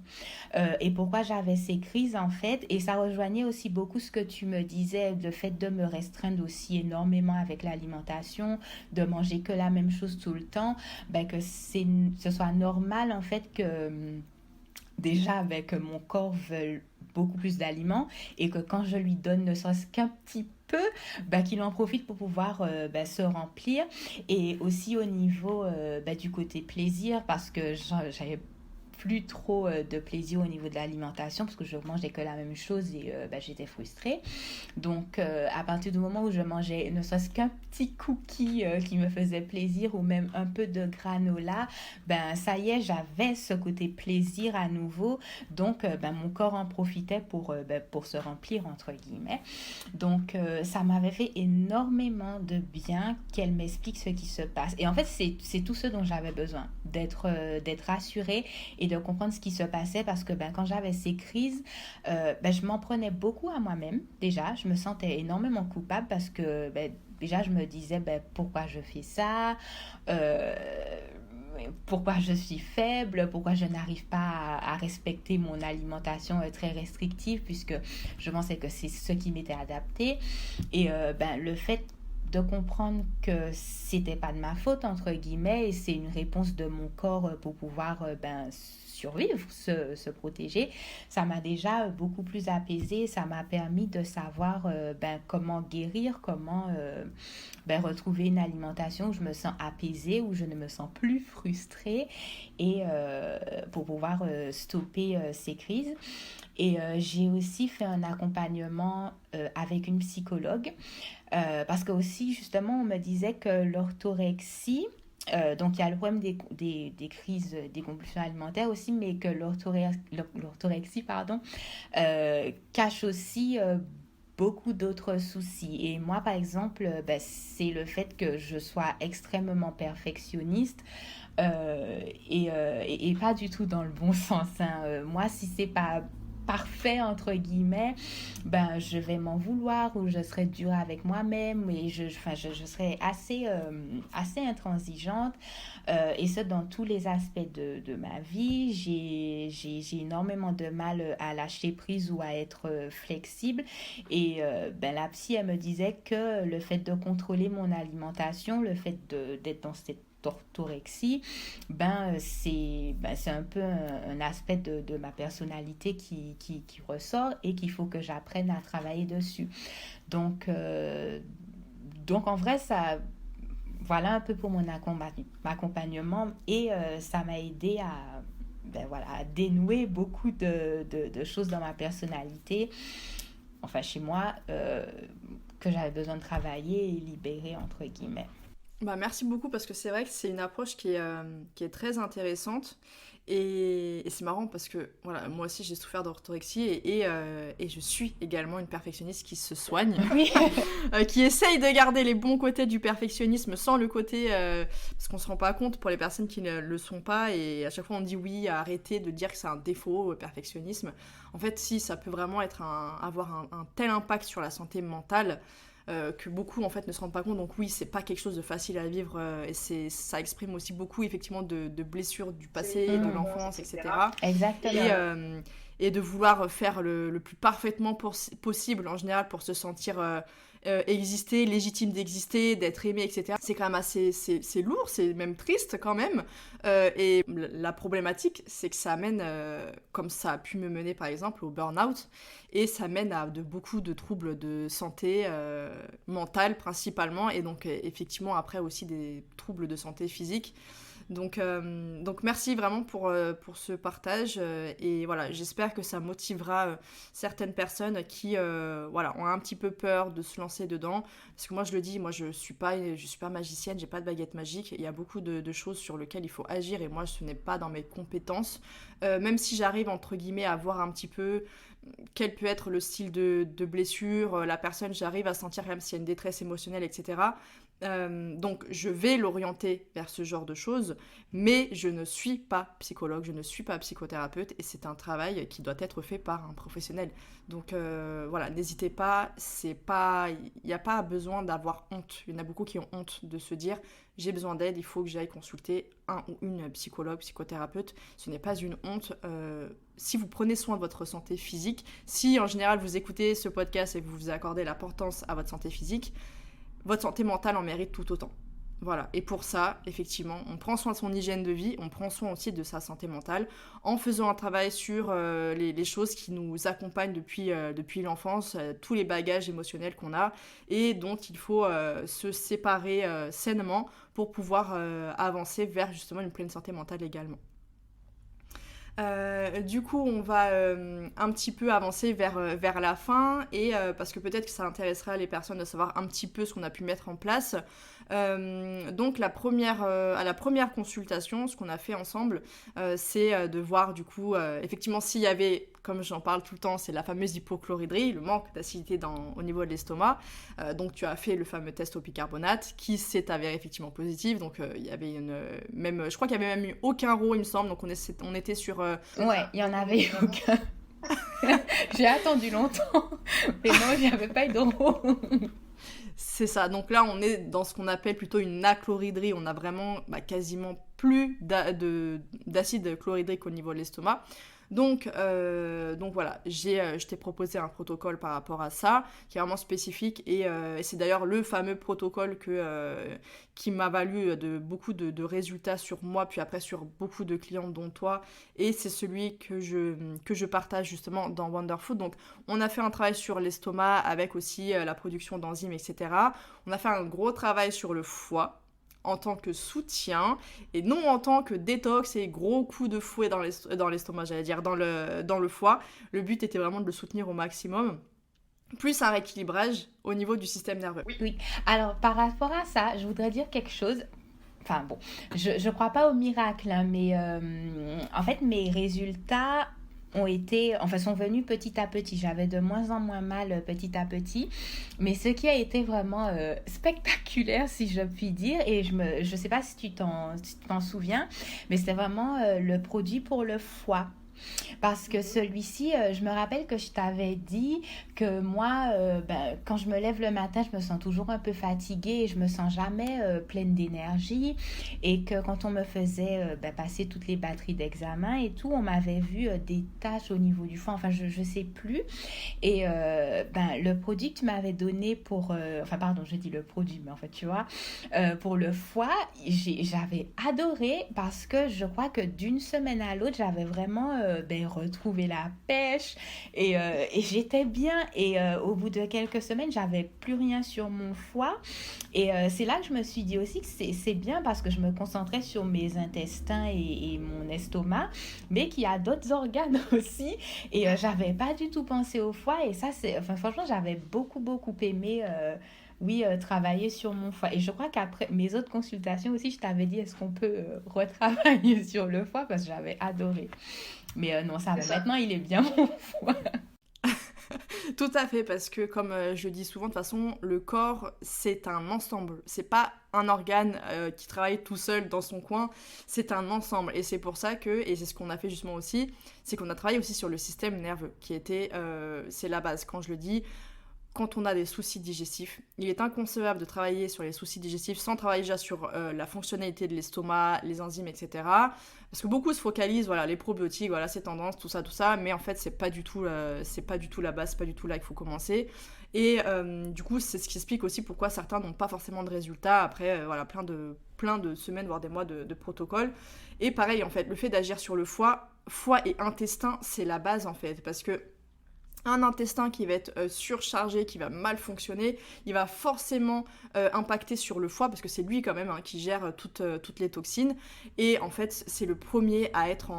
et pourquoi j'avais ces crises en fait. Et ça rejoignait aussi beaucoup ce que tu me disais, le fait de me restreindre aussi énormément avec l'alimentation, de manger que la même chose tout le temps, que ce soit normal en fait que déjà avec mon corps veut beaucoup plus d'aliments et que quand je lui donne ne serait-ce qu'un petit peu, qu'il en profite pour pouvoir se remplir. Et aussi au niveau du côté plaisir, parce que j'avais plus trop de plaisir au niveau de l'alimentation parce que je mangeais que la même chose et j'étais frustrée. Donc à partir du moment où je mangeais ne serait-ce qu'un petit cookie qui me faisait plaisir ou même un peu de granola, ça y est, j'avais ce côté plaisir à nouveau. Donc mon corps en profitait pour se remplir entre guillemets. Donc ça m'avait fait énormément de bien qu'elle m'explique ce qui se passe. Et en fait, c'est tout ce dont j'avais besoin, d'être rassurée et de comprendre ce qui se passait parce que quand j'avais ces crises, je m'en prenais beaucoup à moi-même. Déjà, je me sentais énormément coupable parce que déjà, je me disais pourquoi je fais ça, pourquoi je suis faible, pourquoi je n'arrive pas à respecter mon alimentation très restrictive puisque je pensais que c'est ce qui m'était adapté. Et le fait de comprendre que c'était pas de ma faute entre guillemets et c'est une réponse de mon corps pour pouvoir survivre, se protéger, ça m'a déjà beaucoup plus apaisée, ça m'a permis de savoir comment guérir, comment retrouver une alimentation où je me sens apaisée, où je ne me sens plus frustrée et pour pouvoir stopper ces crises. Et j'ai aussi fait un accompagnement avec une psychologue parce que aussi justement on me disait que l'orthorexie donc il y a le problème des crises, des compulsions alimentaires aussi, mais que l'orthorexie cache aussi beaucoup d'autres soucis. Et moi, par exemple, c'est le fait que je sois extrêmement perfectionniste et pas du tout dans le bon sens. Hein. Moi, si c'est pas parfait entre guillemets, je vais m'en vouloir ou je serai dure avec moi-même et je serai assez intransigeante et ça dans tous les aspects de ma vie. J'ai énormément de mal à lâcher prise ou à être flexible et la psy elle me disait que le fait de contrôler mon alimentation, le fait d'être dans cette orthorexie, c'est un peu un aspect de ma personnalité qui ressort et qu'il faut que j'apprenne à travailler dessus. Donc en vrai, ça, voilà un peu pour mon accompagnement et ça m'a aidé à dénouer beaucoup de choses dans ma personnalité, enfin chez moi, que j'avais besoin de travailler et libérer entre guillemets. Merci beaucoup parce que c'est vrai que c'est une approche qui est très intéressante Et c'est marrant parce que voilà, moi aussi j'ai souffert d'orthorexie et je suis également une perfectionniste qui se soigne, Oui. qui essaye de garder les bons côtés du perfectionnisme sans le côté... parce qu'on se rend pas compte pour les personnes qui ne le sont pas et à chaque fois on dit oui, arrêtez de dire que c'est un défaut, perfectionnisme. En fait, si, ça peut vraiment être avoir un tel impact sur la santé mentale que beaucoup en fait ne se rendent pas compte. Donc oui, c'est pas quelque chose de facile à vivre et ça exprime aussi beaucoup effectivement de blessures du passé, de l'enfance, etc. Exactement. Et de vouloir faire le plus parfaitement possible en général pour se sentir exister, légitime d'exister, d'être aimé, etc. C'est quand même assez c'est lourd, c'est même triste quand même. Et la problématique, c'est que ça amène, comme ça a pu me mener par exemple au burn-out, et ça mène à beaucoup de troubles de santé mentale principalement, et donc effectivement après aussi des troubles de santé physique. Donc merci vraiment pour ce partage et voilà, j'espère que ça motivera certaines personnes qui voilà, ont un petit peu peur de se lancer dedans, parce que moi je le dis, moi je suis pas magicienne, j'ai pas de baguette magique, il y a beaucoup de choses sur lesquelles il faut agir et moi ce n'est pas dans mes compétences, même si j'arrive entre guillemets à voir un petit peu quel peut être le style de blessure, la personne, j'arrive à sentir quand même s'il y a une détresse émotionnelle, etc. Donc je vais l'orienter vers ce genre de choses, mais je ne suis pas psychologue, je ne suis pas psychothérapeute et c'est un travail qui doit être fait par un professionnel. Donc voilà, n'hésitez pas, il n'y a pas besoin d'avoir honte. Il y en a beaucoup qui ont honte de se dire j'ai besoin d'aide, il faut que j'aille consulter un ou une psychologue, psychothérapeute. Ce n'est pas une honte. Si vous prenez soin de votre santé physique, si en général vous écoutez ce podcast et que vous vous accordez l'importance à votre santé physique, votre santé mentale en mérite tout autant. Voilà, et pour ça, effectivement, on prend soin de son hygiène de vie, on prend soin aussi de sa santé mentale en faisant un travail sur les choses qui nous accompagnent depuis l'enfance, tous les bagages émotionnels qu'on a et dont il faut se séparer sainement pour pouvoir avancer vers justement une pleine santé mentale également. Du coup, on va un petit peu avancer vers la fin et parce que peut-être que ça intéressera les personnes de savoir un petit peu ce qu'on a pu mettre en place. Donc à la première consultation, ce qu'on a fait ensemble, c'est de voir du coup effectivement s'il y avait, comme j'en parle tout le temps, c'est la fameuse hypochloridrie, le manque d'acidité au niveau de l'estomac. Donc tu as fait le fameux test au bicarbonate qui s'est avéré effectivement positif. Donc il y avait je crois qu'il y avait même eu aucun RAW, il me semble. Donc on était sur ouais, il y en avait eu aucun. J'ai attendu longtemps, mais non, il n'y avait pas eu de RAW. C'est ça, donc là on est dans ce qu'on appelle plutôt une achloridrie, on a vraiment quasiment plus d'acide chlorhydrique au niveau de l'estomac. Donc voilà, je t'ai proposé un protocole par rapport à ça, qui est vraiment spécifique, et c'est d'ailleurs le fameux protocole qui m'a valu beaucoup de résultats sur moi, puis après sur beaucoup de clients dont toi, et c'est celui que je partage justement dans Wonderfood. Donc on a fait un travail sur l'estomac avec aussi la production d'enzymes, etc. On a fait un gros travail sur le foie, en tant que soutien et non en tant que détox et gros coup de fouet dans l'estomac, j'allais dire, dans le foie. Le but était vraiment de le soutenir au maximum. Plus un rééquilibrage au niveau du système nerveux. Oui. Alors, par rapport à ça, je voudrais dire quelque chose. Enfin bon, je crois pas au miracle, hein, mais en fait, mes résultats sont venus petit à petit. J'avais de moins en moins mal petit à petit. Mais ce qui a été vraiment spectaculaire, si je puis dire, et je sais pas si tu t'en souviens, mais c'était vraiment le produit pour le foie. Parce que celui-ci, je me rappelle que je t'avais dit que moi, quand je me lève le matin, je me sens toujours un peu fatiguée et je me sens jamais pleine d'énergie. Et que quand on me faisait passer toutes les batteries d'examen et tout, on m'avait vu des taches au niveau du foie. Enfin, je sais plus. Et le produit que tu m'avais donné pour... je dis le produit, mais en fait, tu vois, pour le foie, j'avais adoré parce que je crois que d'une semaine à l'autre, j'avais vraiment... retrouver la pêche et j'étais bien et au bout de quelques semaines j'avais plus rien sur mon foie et c'est là que je me suis dit aussi que c'est bien parce que je me concentrais sur mes intestins et mon estomac mais qu'il y a d'autres organes aussi et j'avais pas du tout pensé au foie et ça franchement j'avais beaucoup aimé oui, travailler sur mon foie. Et je crois qu'après mes autres consultations aussi, je t'avais dit, est-ce qu'on peut retravailler sur le foie parce que j'avais adoré. Mais non, ça C'est va. ça. Maintenant, il est bien mon foie. Tout à fait, parce que comme je dis souvent, de toute façon, le corps, c'est un ensemble. C'est pas un organe qui travaille tout seul dans son coin, c'est un ensemble. Et c'est pour ça que, et c'est ce qu'on a fait justement aussi, c'est qu'on a travaillé aussi sur le système nerveux, qui était, c'est la base. Quand je le dis, quand on a des soucis digestifs, il est inconcevable de travailler sur les soucis digestifs sans travailler déjà sur la fonctionnalité de l'estomac, les enzymes, etc. Parce que beaucoup se focalisent, voilà, les probiotiques, voilà, c'est tendance, tout ça, mais en fait, c'est pas du tout la base, c'est pas du tout là qu'il faut commencer. Et du coup, c'est ce qui explique aussi pourquoi certains n'ont pas forcément de résultats après, voilà, plein de semaines, voire des mois de protocole. Et pareil, en fait, le fait d'agir sur le foie et intestin, c'est la base, en fait, parce que un intestin qui va être surchargé, qui va mal fonctionner, il va forcément impacter sur le foie, parce que c'est lui quand même qui gère toutes les toxines. Et en fait, c'est le premier à être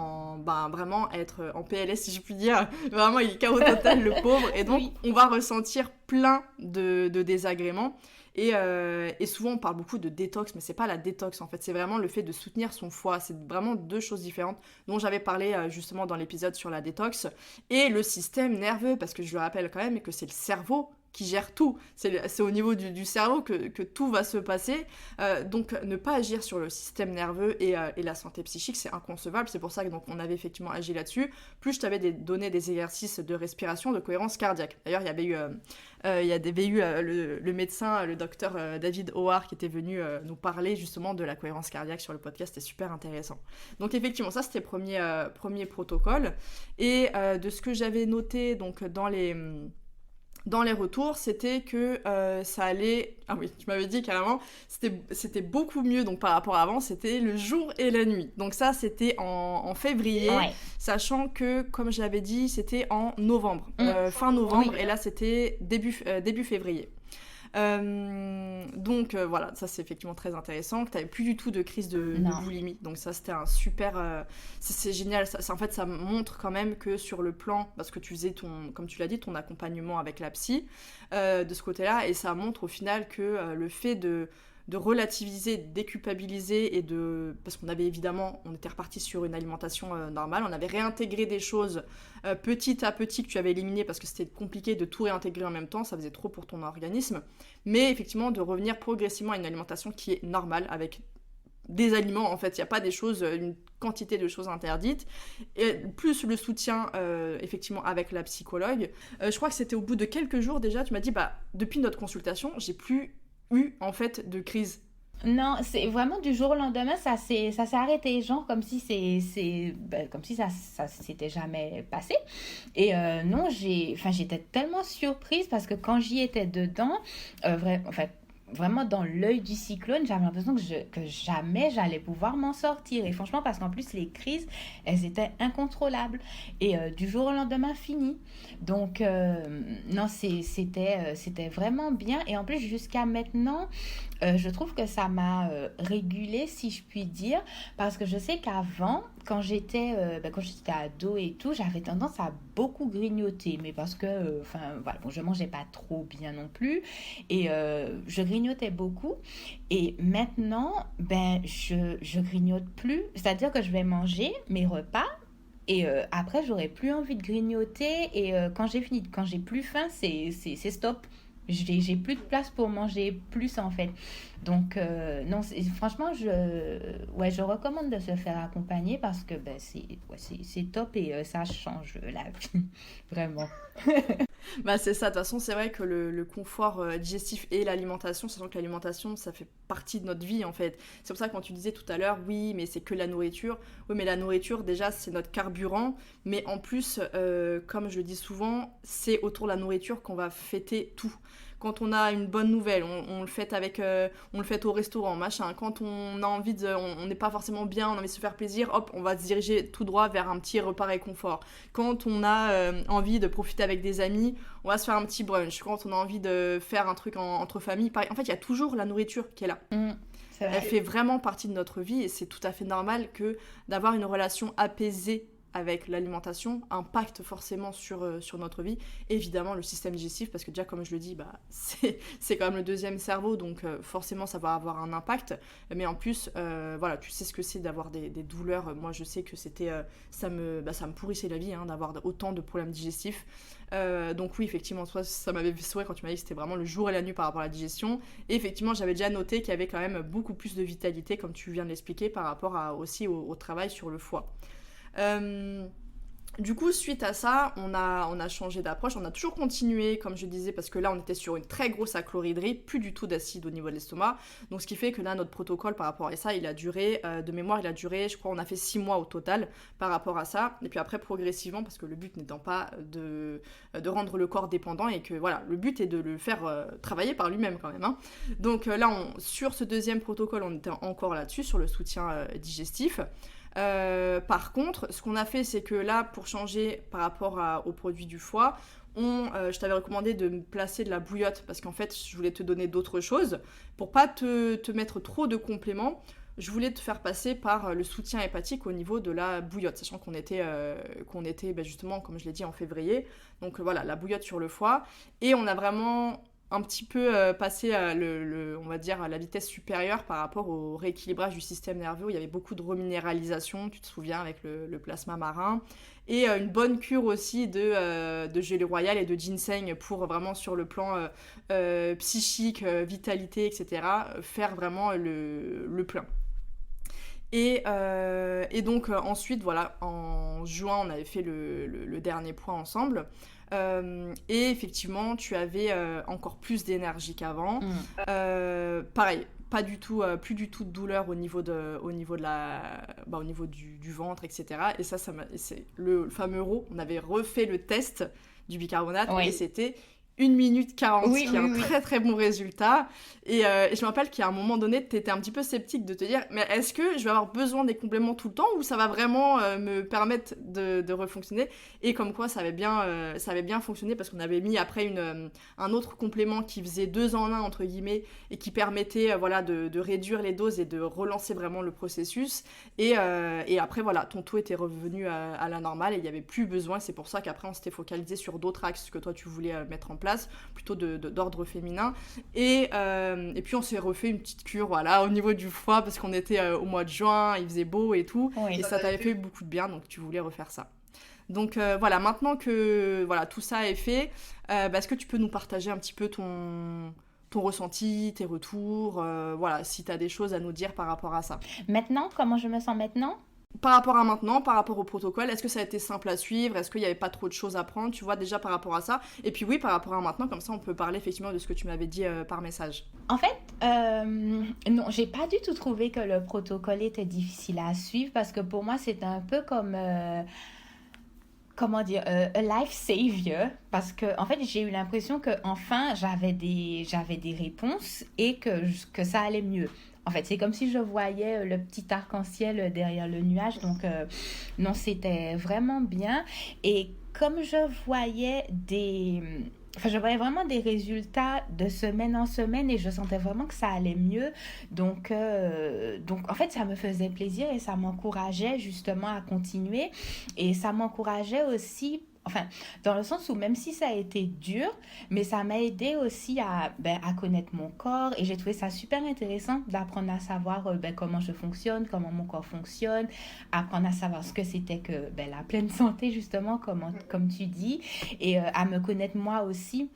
vraiment à être en PLS, si je puis dire. Vraiment, il est KO total, le pauvre. Et donc, Oui. on va ressentir plein de désagréments. Et souvent, on parle beaucoup de détox, mais c'est pas la détox en fait, c'est vraiment le fait de soutenir son foie. C'est vraiment deux choses différentes dont j'avais parlé justement dans l'épisode sur la détox. Et le système nerveux, parce que je le rappelle quand même, que c'est le cerveau qui gère tout. C'est au niveau du cerveau que tout va se passer. Donc ne pas agir sur le système nerveux et la santé psychique, c'est inconcevable. C'est pour ça que donc, on avait effectivement agi là-dessus. Plus je t'avais donné des exercices de respiration, de cohérence cardiaque. D'ailleurs, il y avait eu le médecin, le docteur David Howard, qui était venu nous parler justement de la cohérence cardiaque sur le podcast. C'était super intéressant. Donc effectivement, ça c'était premier protocole. Et de ce que j'avais noté donc dans les retours, c'était que ça allait... Ah oui, tu m'avais dit carrément, c'était beaucoup mieux donc par rapport à avant, c'était le jour et la nuit. Donc ça, c'était en février, Ouais. sachant que, comme je l'avais dit, c'était en novembre, fin novembre, et là, c'était début février. Donc voilà, ça c'est effectivement très intéressant, que tu n'avais plus du tout de crise de Non. boulimie, donc ça c'était un super, c'est génial, en fait ça montre quand même que sur le plan, parce que tu faisais comme tu l'as dit, ton accompagnement avec la psy, de ce côté-là, et ça montre au final que le fait de relativiser, de déculpabiliser parce qu'on avait évidemment, on était reparti sur une alimentation normale, on avait réintégré des choses petit à petit que tu avais éliminées parce que c'était compliqué de tout réintégrer en même temps, ça faisait trop pour ton organisme, mais effectivement de revenir progressivement à une alimentation qui est normale avec des aliments en fait, il n'y a pas une quantité de choses interdites, et plus le soutien effectivement avec la psychologue. Je crois que c'était au bout de quelques jours déjà, tu m'as dit depuis notre consultation, j'ai plus eu en fait de crise. Non, c'est vraiment du jour au lendemain, ça s'est arrêté, genre comme si comme si ça s'était jamais passé. Et non, j'étais tellement surprise parce que quand j'y étais dedans, en fait, vraiment dans l'œil du cyclone, j'avais l'impression que jamais j'allais pouvoir m'en sortir. Et franchement, parce qu'en plus, les crises, elles étaient incontrôlables. Et du jour au lendemain, fini. Donc, non, c'était vraiment bien. Et en plus, jusqu'à maintenant, je trouve que ça m'a régulée, si je puis dire. Parce que je sais qu'avant, quand j'étais ado et tout, j'avais tendance à beaucoup grignoter. Mais parce que, voilà, bon, je mangeais pas trop bien non plus. Et je grignotais beaucoup. Et maintenant, je grignote plus. C'est-à-dire que je vais manger mes repas. Et après, j'aurais plus envie de grignoter. Et quand j'ai fini, quand j'ai plus faim, c'est stop. J'ai plus de place pour manger plus en fait. Donc non, franchement, je recommande de se faire accompagner parce que c'est top et ça change la vie. Vraiment. C'est ça, de toute façon c'est vrai que le confort digestif et l'alimentation, sachant que l'alimentation ça fait partie de notre vie en fait. C'est pour ça que quand tu disais tout à l'heure, oui mais c'est que la nourriture, oui mais la nourriture déjà c'est notre carburant, mais en plus comme je le dis souvent, c'est autour de la nourriture qu'on va fêter tout. Quand on a une bonne nouvelle, on le fête on le fête au restaurant, machin. Quand on a envie on n'est pas forcément bien, on a envie de se faire plaisir, hop, on va se diriger tout droit vers un petit repas réconfort. Quand on a envie de profiter avec des amis, on va se faire un petit brunch. Quand on a envie de faire un truc entre familles, pareil. En fait, il y a toujours la nourriture qui est là. C'est vrai. Elle fait vraiment partie de notre vie et c'est tout à fait normal d'avoir une relation apaisée avec l'alimentation impacte forcément sur notre vie. Et évidemment, le système digestif, parce que déjà, comme je le dis, c'est quand même le deuxième cerveau, donc forcément, ça va avoir un impact. Mais en plus, voilà, tu sais ce que c'est d'avoir des douleurs. Moi, je sais que ça me pourrissait la vie d'avoir autant de problèmes digestifs. Donc oui, effectivement, toi, ça m'avait fait sourire quand tu m'as dit que c'était vraiment le jour et la nuit par rapport à la digestion. Et effectivement, j'avais déjà noté qu'il y avait quand même beaucoup plus de vitalité, comme tu viens de l'expliquer, par rapport aussi au travail sur le foie. Du coup, suite à ça, on a changé d'approche, on a toujours continué, comme je disais, parce que là, on était sur une très grosse achlorhydrie, plus du tout d'acide au niveau de l'estomac. Donc, ce qui fait que là, notre protocole par rapport à ça, il a duré, de mémoire, je crois, on a fait 6 mois au total par rapport à ça. Et puis après, progressivement, parce que le but n'étant pas de rendre le corps dépendant et que, voilà, le but est de le faire travailler par lui-même quand même. Donc là, sur ce deuxième protocole, on était encore là-dessus, sur le soutien digestif. Par contre, ce qu'on a fait, c'est que là, pour changer par rapport aux produits du foie, je t'avais recommandé de me placer de la bouillotte parce qu'en fait, je voulais te donner d'autres choses. Pour pas te mettre trop de compléments, je voulais te faire passer par le soutien hépatique au niveau de la bouillotte, sachant qu'on était justement, comme je l'ai dit, en février. Donc voilà, la bouillotte sur le foie. Et on a vraiment un petit peu passé on va dire, à la vitesse supérieure par rapport au rééquilibrage du système nerveux. Il y avait beaucoup de reminéralisation, tu te souviens, avec le plasma marin. Et une bonne cure aussi de gelée royale et de ginseng pour vraiment sur le plan psychique, vitalité, etc. Faire vraiment le plein. Et donc ensuite, voilà, en juin, on avait fait le dernier point ensemble. Et effectivement, tu avais encore plus d'énergie qu'avant. Pareil, plus du tout de douleur au niveau du ventre, etc. Et c'est le fameux RAW. On avait refait le test du bicarbonate et c'était 1 minute 40, qui est un très très bon résultat. Et je me rappelle qu'à un moment donné, tu étais un petit peu sceptique de te dire, mais est-ce que je vais avoir besoin des compléments tout le temps ou ça va vraiment me permettre de refonctionner? Et comme quoi, ça avait bien fonctionné parce qu'on avait mis après un autre complément qui faisait 2 en 1, entre guillemets, et qui permettait de réduire les doses et de relancer vraiment le processus. Et après, voilà, ton taux était revenu à la normale et il n'y avait plus besoin. C'est pour ça qu'après, on s'était focalisé sur d'autres axes que toi, tu voulais mettre en place, plutôt d'ordre féminin. Et puis on s'est refait une petite cure, voilà, au niveau du foie, parce qu'on était au mois de juin, il faisait beau et tout, et ça t'avait fait beaucoup de bien, donc tu voulais refaire ça. Donc voilà, maintenant que tout ça est fait, est-ce que tu peux nous partager un petit peu ton ressenti, tes retours, si tu as des choses à nous dire par rapport à ça. Maintenant, comment je me sens maintenant ? Par rapport à maintenant, par rapport au protocole, est-ce que ça a été simple à suivre? Est-ce qu'il n'y avait pas trop de choses à prendre? Tu vois, déjà par rapport à ça. Et puis oui, par rapport à maintenant, comme ça on peut parler effectivement de ce que tu m'avais dit par message. En fait, non, j'ai pas du tout trouvé que le protocole était difficile à suivre parce que pour moi, c'était un peu comme... comment dire, a life savior, parce que en fait j'ai eu l'impression que enfin j'avais des réponses et que ça allait mieux. En fait, c'est comme si je voyais le petit arc-en-ciel derrière le nuage, donc non, c'était vraiment bien. Et comme je voyais vraiment des résultats de semaine en semaine et je sentais vraiment que ça allait mieux. Donc en fait, ça me faisait plaisir et ça m'encourageait justement à continuer. Et ça m'encourageait aussi, enfin, dans le sens où même si ça a été dur, mais ça m'a aidé aussi à connaître mon corps et j'ai trouvé ça super intéressant d'apprendre à savoir comment je fonctionne, comment mon corps fonctionne, apprendre à savoir ce que c'était que la pleine santé justement, comme tu dis, et à me connaître moi aussi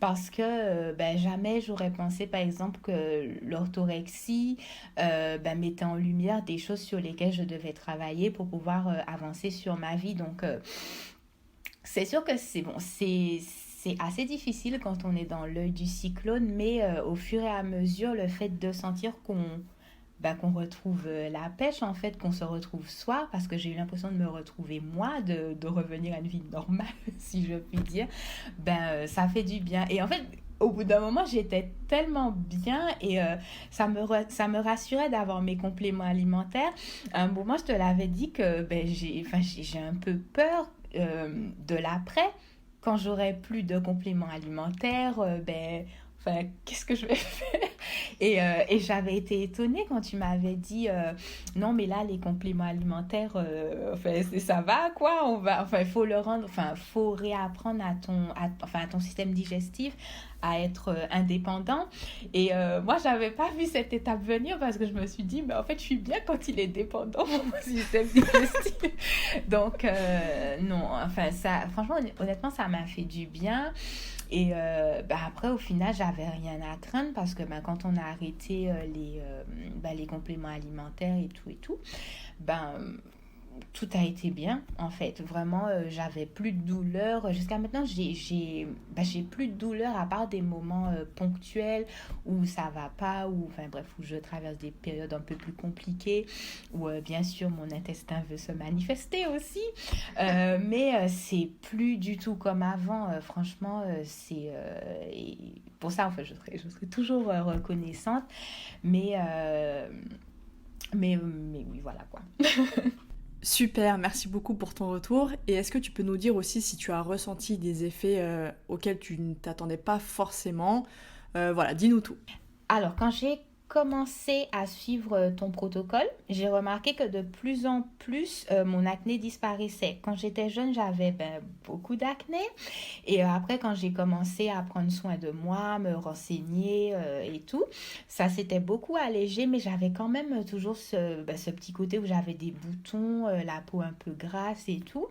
parce que jamais j'aurais pensé par exemple que l'orthorexie mettait en lumière des choses sur lesquelles je devais travailler pour pouvoir avancer sur ma vie. Donc c'est sûr que c'est assez difficile quand on est dans l'œil du cyclone, mais au fur et à mesure, le fait de sentir qu'on retrouve la pêche, en fait, qu'on se retrouve soi, parce que j'ai eu l'impression de me retrouver moi, de revenir à une vie normale, si je puis dire, ça fait du bien. Et en fait, au bout d'un moment, j'étais tellement bien et ça me rassurait d'avoir mes compléments alimentaires. À un moment, je te l'avais dit que j'ai un peu peur de l'après, quand j'aurai plus de compléments alimentaires, Enfin, qu'est-ce que je vais faire? Et j'avais été étonnée quand tu m'avais dit non, mais là, les compléments alimentaires, enfin, ça va, quoi. Enfin, il faut le rendre, enfin, faut réapprendre à ton système digestif à être indépendant. Et moi, j'avais pas vu cette étape venir parce que je me suis dit, mais en fait, je suis bien quand il est dépendant, mon système digestif. Donc, non, enfin, ça, franchement, honnêtement, ça m'a fait du bien. Et après, au final, j'avais rien à craindre parce que quand on a arrêté les compléments alimentaires et tout, ben, tout a été bien, en fait. Vraiment, j'avais plus de douleur. Jusqu'à maintenant, j'ai plus de douleur à part des moments ponctuels où ça va pas, ou enfin bref, où je traverse des périodes un peu plus compliquées, où bien sûr mon intestin veut se manifester aussi. Mais c'est plus du tout comme avant. Franchement, et pour ça, en fait, je serai toujours reconnaissante. Mais, mais oui, voilà quoi. Super, merci beaucoup pour ton retour. Et est-ce que tu peux nous dire aussi si tu as ressenti des effets auxquels tu ne t'attendais pas forcément? Voilà, dis-nous tout. Alors, quand j'ai commencé à suivre ton protocole, j'ai remarqué que de plus en plus, mon acné disparaissait. Quand j'étais jeune, j'avais beaucoup d'acné. Et après, quand j'ai commencé à prendre soin de moi, me renseigner et tout, ça s'était beaucoup allégé, mais j'avais quand même toujours ce petit côté où j'avais des boutons, la peau un peu grasse et tout.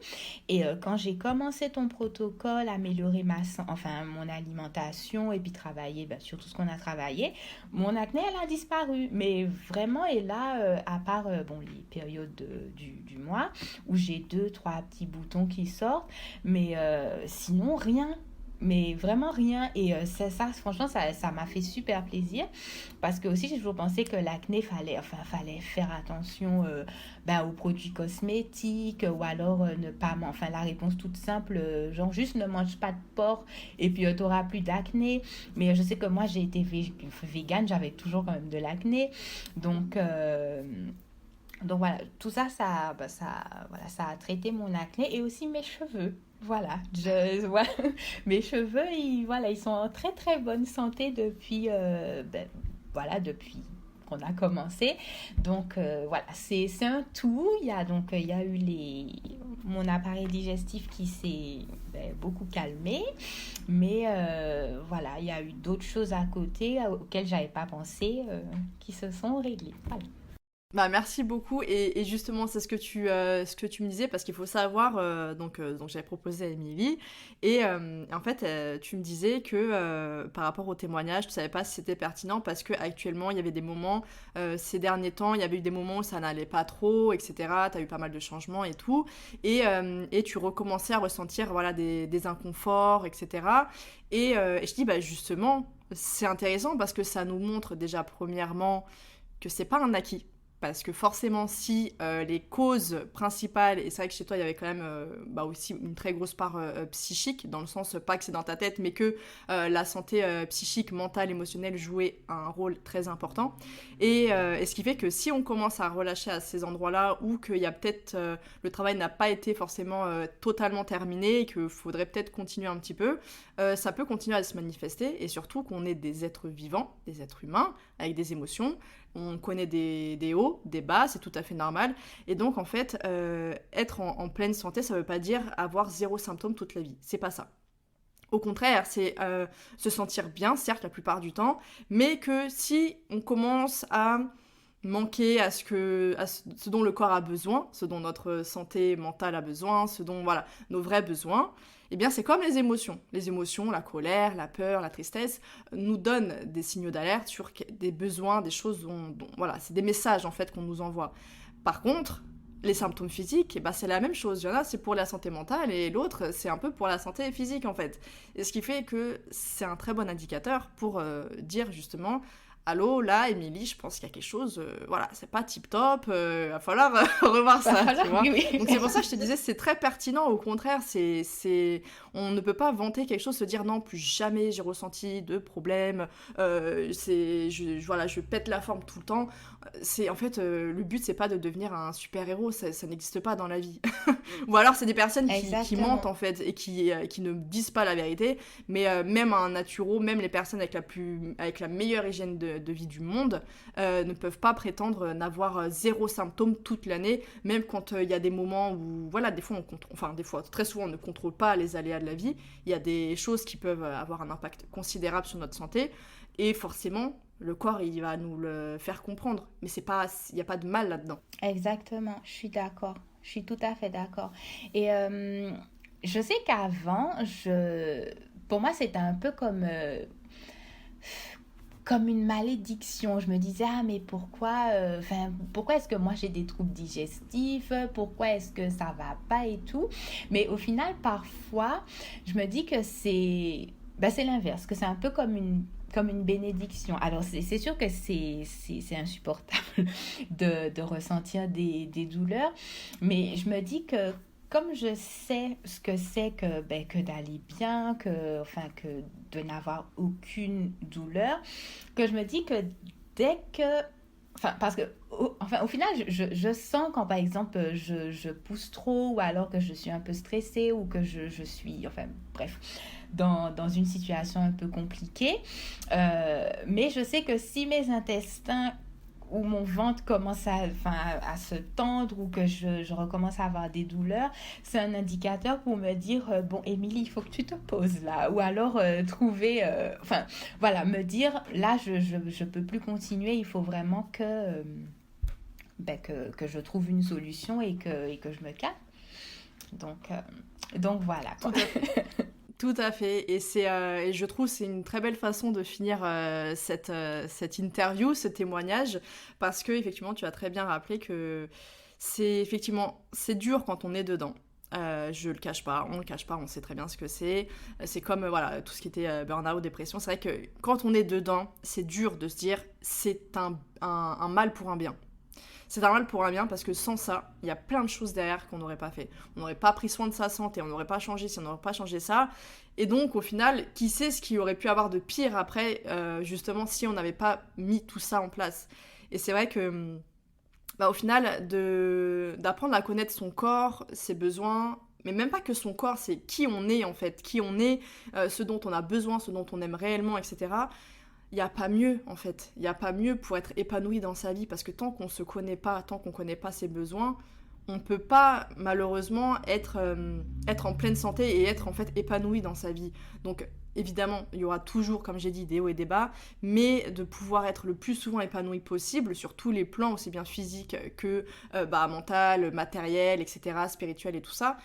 Et quand j'ai commencé ton protocole, améliorer enfin, mon alimentation et puis travailler sur tout ce qu'on a travaillé, mon acné, elle a disparu. Mais vraiment, et là, à part les périodes du mois où j'ai 2, 3 petits boutons qui sortent, mais sinon, rien. Mais vraiment rien. Et franchement, ça m'a fait super plaisir. Parce que aussi, j'ai toujours pensé que l'acné, fallait faire attention aux produits cosmétiques ou alors ne pas. Enfin, la réponse toute simple, genre juste ne mange pas de porc et puis tu n'auras plus d'acné. Mais je sais que moi, j'ai été végane, j'avais toujours quand même de l'acné. Donc voilà, tout ça, ça a traité mon acné et aussi mes cheveux. Voilà, voilà. Mes cheveux, ils sont en très très bonne santé depuis, depuis qu'on a commencé. Donc voilà, c'est un tout. Il y a eu mon appareil digestif qui s'est beaucoup calmé, mais voilà, il y a eu d'autres choses à côté auxquelles j'avais pas pensé qui se sont réglées. Voilà. Bah, merci beaucoup et justement c'est ce que tu me disais parce qu'il faut savoir donc j'avais proposé à Émilie et en fait tu me disais que par rapport au témoignage tu savais pas si c'était pertinent parce que actuellement il y avait des moments ces derniers temps il y avait eu des moments où ça n'allait pas trop, etc. T'as eu pas mal de changements et tout et tu recommençais à ressentir voilà des inconforts, etc. Et je dis bah justement c'est intéressant parce que ça nous montre déjà premièrement que c'est pas un acquis. Parce que forcément, si les causes principales, et c'est vrai que chez toi, il y avait quand même aussi une très grosse part psychique, dans le sens, pas que c'est dans ta tête, mais que la santé psychique, mentale, émotionnelle jouait un rôle très important. Et ce qui fait que si on commence à relâcher à ces endroits-là, ou qu'il y a peut-être, le travail n'a pas été forcément totalement terminé, et qu'il faudrait peut-être continuer un petit peu, ça peut continuer à se manifester, et surtout qu'on est des êtres vivants, des êtres humains, avec des émotions. On connaît des hauts, des bas, c'est tout à fait normal. Et donc, en fait, être en pleine santé, ça veut pas dire avoir 0 symptôme toute la vie. C'est pas ça. Au contraire, c'est se sentir bien, certes, la plupart du temps, mais que si on commence à manquer à ce dont le corps a besoin, ce dont notre santé mentale a besoin, ce dont, voilà, nos vrais besoins, eh bien, c'est comme les émotions. Les émotions, la colère, la peur, la tristesse, nous donnent des signaux d'alerte sur des besoins, des choses voilà, c'est des messages, en fait, qu'on nous envoie. Par contre, les symptômes physiques, eh ben, c'est la même chose. Il y en a, c'est pour la santé mentale, et l'autre, c'est un peu pour la santé physique, en fait. Et ce qui fait que c'est un très bon indicateur pour dire, justement, allô, là, Émilie, je pense qu'il y a quelque chose, voilà, c'est pas tip-top, va falloir revoir ça, tu vois. Oui, oui. Donc c'est pour ça que je te disais, c'est très pertinent, au contraire, on ne peut pas vanter quelque chose, se dire non, plus jamais j'ai ressenti de problème, voilà, je pète la forme tout le temps. En fait, le but, c'est pas de devenir un super-héros, ça n'existe pas dans la vie. Ou alors, c'est des personnes qui mentent, en fait, et qui ne disent pas la vérité, mais même un naturo, même les personnes avec la meilleure hygiène de vie du monde, ne peuvent pas prétendre n'avoir zéro symptôme toute l'année, même quand il y a des moments où, voilà, très souvent, on ne contrôle pas les aléas de la vie, il y a des choses qui peuvent avoir un impact considérable sur notre santé, et forcément, le corps, il va nous le faire comprendre. Mais il n'y a pas de mal là-dedans. Exactement, je suis d'accord. Je suis tout à fait d'accord. Et je sais qu'avant, pour moi, c'était un peu comme une malédiction. Je me disais, ah, mais pourquoi est-ce que moi j'ai des troubles digestifs? Pourquoi est-ce que ça va pas et tout? Mais au final, parfois, je me dis que c'est l'inverse, que c'est un peu comme une bénédiction. Alors, c'est sûr que c'est insupportable de ressentir des douleurs, mais je me dis que comme je sais ce que c'est que d'aller bien, que de n'avoir aucune douleur, que je me dis que dès que... parce que, au final, je sens quand, par exemple, je pousse trop, ou alors que je suis un peu stressée, ou que je suis... bref, dans une situation un peu compliquée. Mais je sais que si mes intestins ou mon ventre commence à se tendre, ou que je recommence à avoir des douleurs, c'est un indicateur pour me dire bon, Émilie, il faut que tu te poses là, ou alors trouver me dire là, je peux plus continuer, il faut vraiment que je trouve une solution et que je me calme. Donc voilà quoi. Tout à fait, et je trouve que c'est une très belle façon de finir cette interview, ce témoignage, parce que effectivement tu as très bien rappelé que c'est dur quand on est dedans. Je le cache pas, on le cache pas, on sait très bien ce que c'est. C'est comme voilà, tout ce qui était burn-out, dépression. C'est vrai que quand on est dedans, c'est dur de se dire c'est un mal pour un bien. C'est un mal pour un bien parce que sans ça, il y a plein de choses derrière qu'on n'aurait pas fait. On n'aurait pas pris soin de sa santé, on n'aurait pas changé si on n'aurait pas changé ça. Et donc, au final, qui sait ce qu'il y aurait pu avoir de pire après, justement, si on n'avait pas mis tout ça en place. Et c'est vrai que, au final, d'apprendre à connaître son corps, ses besoins, mais même pas que son corps, c'est qui on est en fait, qui on est, ce dont on a besoin, ce dont on aime réellement, etc. Il n'y a pas mieux, en fait. Il n'y a pas mieux pour être épanoui dans sa vie, parce que tant qu'on ne se connaît pas, tant qu'on ne connaît pas ses besoins, on ne peut pas, malheureusement, être en pleine santé et être, en fait, épanoui dans sa vie. Donc, évidemment, il y aura toujours, comme j'ai dit, des hauts et des bas, mais de pouvoir être le plus souvent épanoui possible, sur tous les plans, aussi bien physique que mental, matériel, etc., spirituel et tout ça,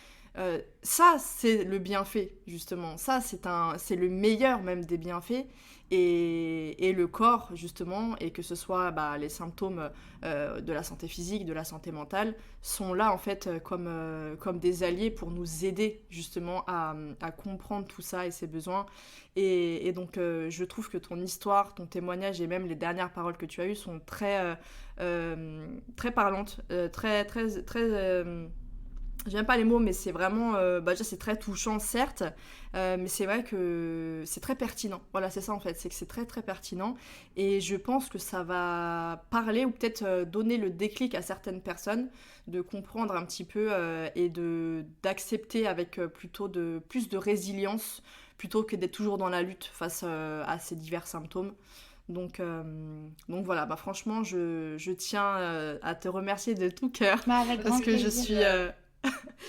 ça, c'est le bienfait, justement. Ça, c'est le meilleur, même, des bienfaits. Et le corps, justement, et que ce soit les symptômes de la santé physique, de la santé mentale, sont là, en fait, comme des alliés pour nous aider, justement, à comprendre tout ça et ses besoins. Et donc, je trouve que ton histoire, ton témoignage et même les dernières paroles que tu as eues sont très, très parlantes, très, très, très... J'aime pas les mots, mais c'est vraiment... déjà, c'est très touchant, certes, mais c'est vrai que c'est très pertinent. Voilà, c'est ça, en fait. C'est que c'est très, très pertinent. Et je pense que ça va parler ou peut-être donner le déclic à certaines personnes de comprendre un petit peu et d'accepter avec plus de résilience plutôt que d'être toujours dans la lutte face à ces divers symptômes. Donc voilà, franchement, je tiens à te remercier de tout cœur. Avec grand parce que plaisir.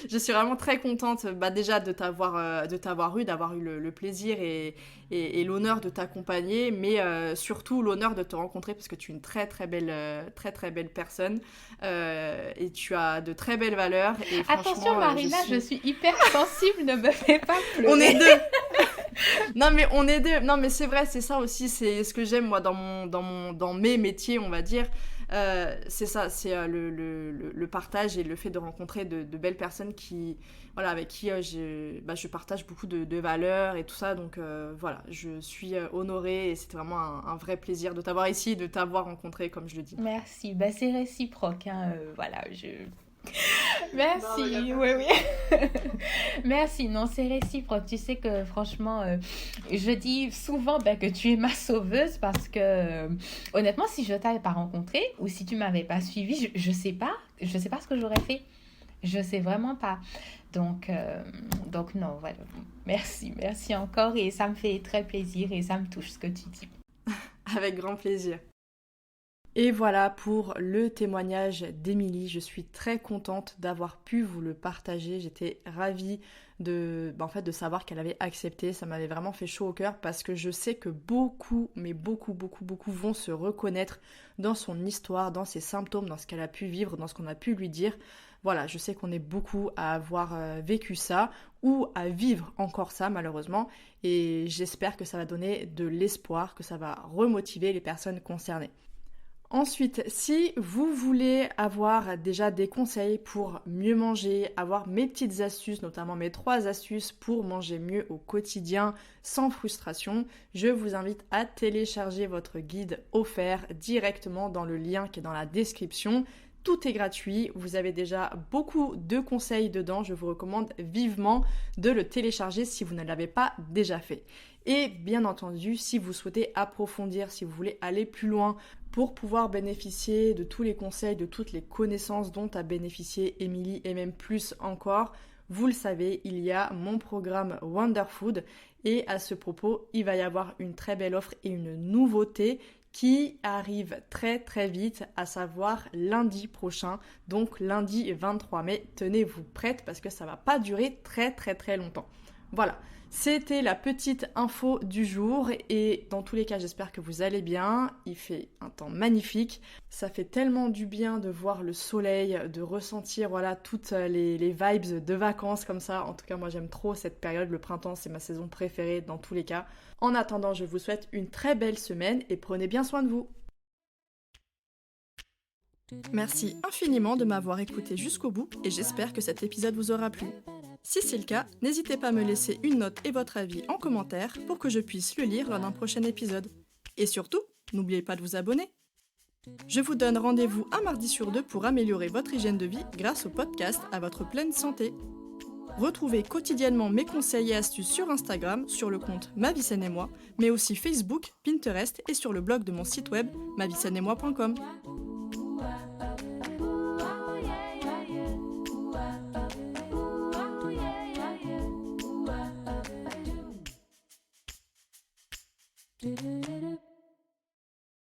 je suis vraiment très contente déjà de t'avoir eu, d'avoir eu le plaisir et l'honneur de t'accompagner, mais surtout l'honneur de te rencontrer parce que tu es une très très belle personne et tu as de très belles valeurs. Et attention Marina, je suis hyper sensible, ne me fais pas pleurer. On est deux. Non mais on est deux. Non mais c'est vrai, c'est ça aussi, c'est ce que j'aime moi dans mes métiers, on va dire. C'est ça, c'est le partage et le fait de rencontrer de belles personnes qui, voilà, avec qui je partage beaucoup de valeurs et tout ça. Donc voilà, je suis honorée et c'était vraiment un vrai plaisir de t'avoir ici, de t'avoir rencontré, comme je le dis. Merci. Bah, c'est réciproque, hein. Voilà, Merci, Non, mais oui, oui. Merci, non, c'est réciproque. Tu sais que franchement, je dis souvent ben, que tu es ma sauveuse parce que honnêtement, si je t'avais pas rencontré ou si tu m'avais pas suivi, je sais pas ce que j'aurais fait. Je sais vraiment pas. Donc non, voilà. Merci encore et ça me fait très plaisir et ça me touche ce que tu dis. avec grand plaisir. Et voilà pour le témoignage d'Émilie. Je suis très contente d'avoir pu vous le partager. J'étais ravie de savoir qu'elle avait accepté. Ça m'avait vraiment fait chaud au cœur parce que je sais que beaucoup, mais beaucoup, beaucoup, beaucoup vont se reconnaître dans son histoire, dans ses symptômes, dans ce qu'elle a pu vivre, dans ce qu'on a pu lui dire. Voilà, je sais qu'on est beaucoup à avoir vécu ça ou à vivre encore ça malheureusement. Et j'espère que ça va donner de l'espoir, que ça va remotiver les personnes concernées. Ensuite, si vous voulez avoir déjà des conseils pour mieux manger, avoir mes petites astuces, notamment mes 3 astuces pour manger mieux au quotidien sans frustration, je vous invite à télécharger votre guide offert directement dans le lien qui est dans la description. Tout est gratuit, vous avez déjà beaucoup de conseils dedans, je vous recommande vivement de le télécharger si vous ne l'avez pas déjà fait. Et bien entendu, si vous souhaitez approfondir, si vous voulez aller plus loin pour pouvoir bénéficier de tous les conseils, de toutes les connaissances dont a bénéficié Émilie et même plus encore, vous le savez, il y a mon programme Wonderfood et à ce propos, il va y avoir une très belle offre et une nouveauté qui arrive très très vite, à savoir lundi prochain, donc lundi 23 mai. Tenez-vous prête parce que ça va pas durer très très très longtemps. Voilà, c'était la petite info du jour et dans tous les cas j'espère que vous allez bien, il fait un temps magnifique, ça fait tellement du bien de voir le soleil, de ressentir voilà toutes les vibes de vacances comme ça, en tout cas moi j'aime trop cette période, le printemps c'est ma saison préférée dans tous les cas. En attendant je vous souhaite une très belle semaine et prenez bien soin de vous. Merci infiniment de m'avoir écouté jusqu'au bout et j'espère que cet épisode vous aura plu. Si c'est le cas, n'hésitez pas à me laisser une note et votre avis en commentaire pour que je puisse le lire lors d'un prochain épisode. Et surtout, n'oubliez pas de vous abonner. Je vous donne rendez-vous un mardi sur 2 pour améliorer votre hygiène de vie grâce au podcast à votre pleine santé. Retrouvez quotidiennement mes conseils et astuces sur Instagram, sur le compte Ma Vie Saine et Moi, mais aussi Facebook, Pinterest et sur le blog de mon site web maviesaine-et-moi.com. Do do do do.